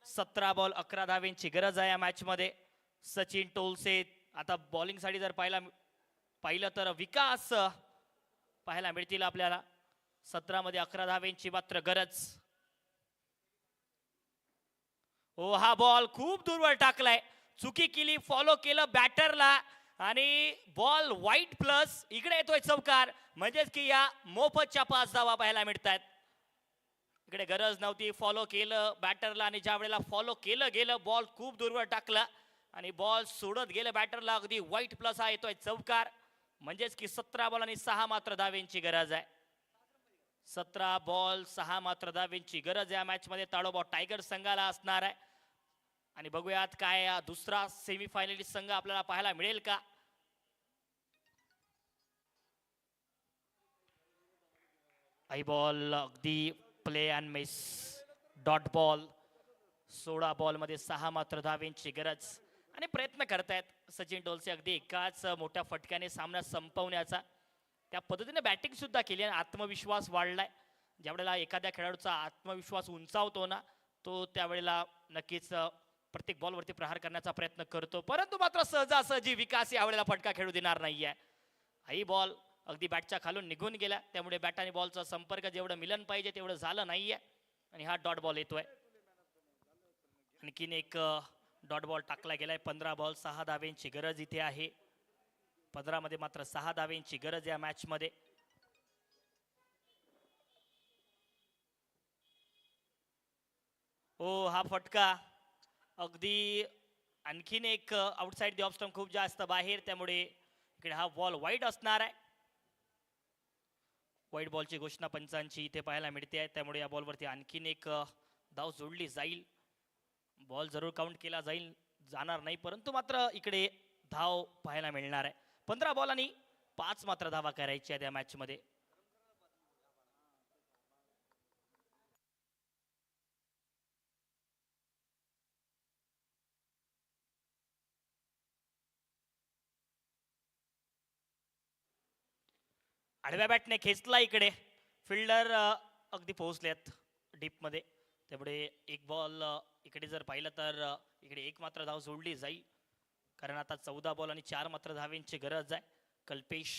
17 बॉल 11 धावेंची गरज आहे या मॅच मध्ये. सचिन टोलसे आता बॉलिंग साठी जर पाहिलं तर विकास पाहायला मिळतील आपल्याला. 17 मध्ये 11 धावेंची मात्र गरज. ओ हा बॉल खूप दूरवर टाकलाय. चुकी केली, फॉलो केलं बॅटरला आणि बॉल वाईट प्लस. इकडे येतोय चौकार म्हणजेच की या मोफतच्या 5 धावा पाहायला मिळतात. इकडे गरज नव्हती, फॉलो केलं बॅटरला आणि ज्या वेळेला फॉलो केलं गेलं बॉल खूप दूरवर टाकला आणि बॉल सोडत गेलं बॅटरला. अगदी वाईट प्लस हा येतोय चौकार म्हणजेच की 17 बॉल आणि 6 मात्र धावेंची गरज आहे. 17 बॉल 6 मात्र धावेंची गरज या मॅच मध्ये ताडोबा टायगर संघाला असणार आहे. आणि बघूयात काय दुसरा सेमीफायनलिस्ट संघ आपल्याला पाहायला मिळेल का. आई बॉल अगदी play and miss, dot ball. 16 बॉलमध्ये 6 मात्र धावेंची गरज आणि प्रयत्न करतायत सचिन डोलसे अगदी एकाच मोठ्या फटक्याने सामना संपवण्याचा. त्या पद्धतीने बॅटिंग सुद्धा केली आणि आत्मविश्वास वाढलाय. ज्यावेळेला एखाद्या खेळाडूचा आत्मविश्वास उंचावतो ना, तो त्यावेळेला नक्कीच प्रत्येक बॉलवरती प्रहार करण्याचा प्रयत्न करतो. परंतु मात्र सहजासहजी विकास यावेळेला फटका खेळू देणार नाहीये. हाही बॉल अगदी बॅटच्या खालून निघून गेला, त्यामुळे बॅट आणि बॉलचा संपर्क जेवढं मिलन पाहिजे तेवढं झालं नाहीये आणि हा डॉट बॉल येतोय. आणखीन एक डॉट बॉल टाकला गेलाय. 15 बॉल 6 धावेंची गरज इथे आहे. 15 मध्ये मात्र 6 धावेंची गरज या मॅच मध्ये. ओ हा फटका अगदी आणखीन एक आउटसाइड दी ऑफ स्टंप खूप जास्त बाहेर, त्यामुळे इकडे हा बॉल वाईड असणार आहे. वाईड बॉलची घोषणा पंचांची इथे पाहायला मिळते आहे, त्यामुळे या बॉलवरती आणखीन एक धाव जोडली जाईल. बॉल जरूर काउंट केला जाणार नाही, परंतु मात्र इकडे धाव पाहायला मिळणार आहे. 15 बॉल आणि 5 मात्र धावा करायच्या आहेत या मॅच मध्ये. आडव्या बॅटने खेचला इकडे, फिल्डर अगदी पोहोचलेत डीप मध्ये, त्यामुळे एक बॉल इकडे जर पाहिलं तर इकडे एक मात्र धाव जोडली जाईल, कारण आता 14 बॉल आणि 4 मात्र धावेंची गरज आहे. कल्पेश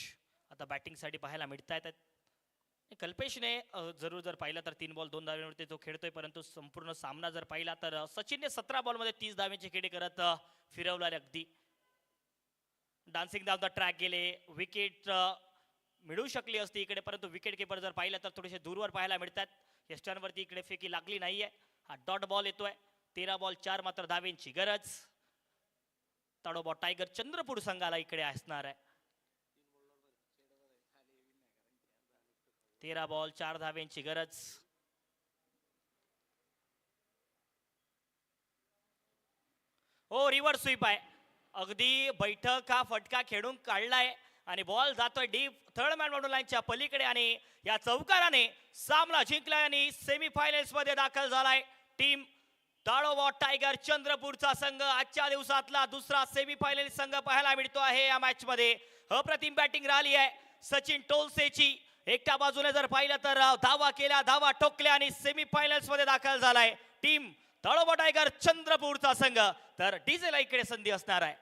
आता बॅटिंगसाठी पाहायला मिळत आहेत. कल्पेशने जर पाहिलं तर 3 बॉल 2 धावेवरती तो खेळतोय, परंतु संपूर्ण सामना जर पाहिला तर सचिनने 17 बॉलमध्ये 30 धावेंचे खेळी करत फिरवला. अगदी डान्सिंग डाऊन द ट्रॅक गेले, विकेट मिळू शकली असती इकडे, परंतु विकेट किपर जर पाहिलं तर थोडेसे दूरवर पाहायला मिळतात. यष्टांवरती इकडे फेकी लागली नाहीये. हा डॉट बॉल येतोय. 13 बॉल 4 मात्र धावेंची गरज. ताडोबा टायगर चंद्रपूर संघाला इकडे असणार आहे. 13 बॉल 4 धावेंची गरज. हो रिव्हर्स स्वीप आहे. अगदी बैठक हा फटका खेळून काढलाय आणि बॉल जातोय डीप थर्ड मॅन बाउंड्री लाईनच्या पलीकडे आणि या चौकाराने सामना जिंकलाय आणि सेमीफायनल्स मध्ये दाखल झालाय. टीम ताडोबा टायगर चंद्रपूरचा संघ आजच्या दिवसातला दुसरा सेमीफायनल संघ पाहायला मिळतो आहे. या मॅच मध्ये अप्रतिम बॅटिंग राहिली आहे सचिन टोलसेची. एकट्या बाजूने जर पाहिलं तर धावा केल्या, धावा ठोकल्या आणि सेमीफायनल्स मध्ये दाखल झालाय टीम ताडोबा टायगर चंद्रपूरचा संघ. तर डीजेला इकडे संधी असणार आहे.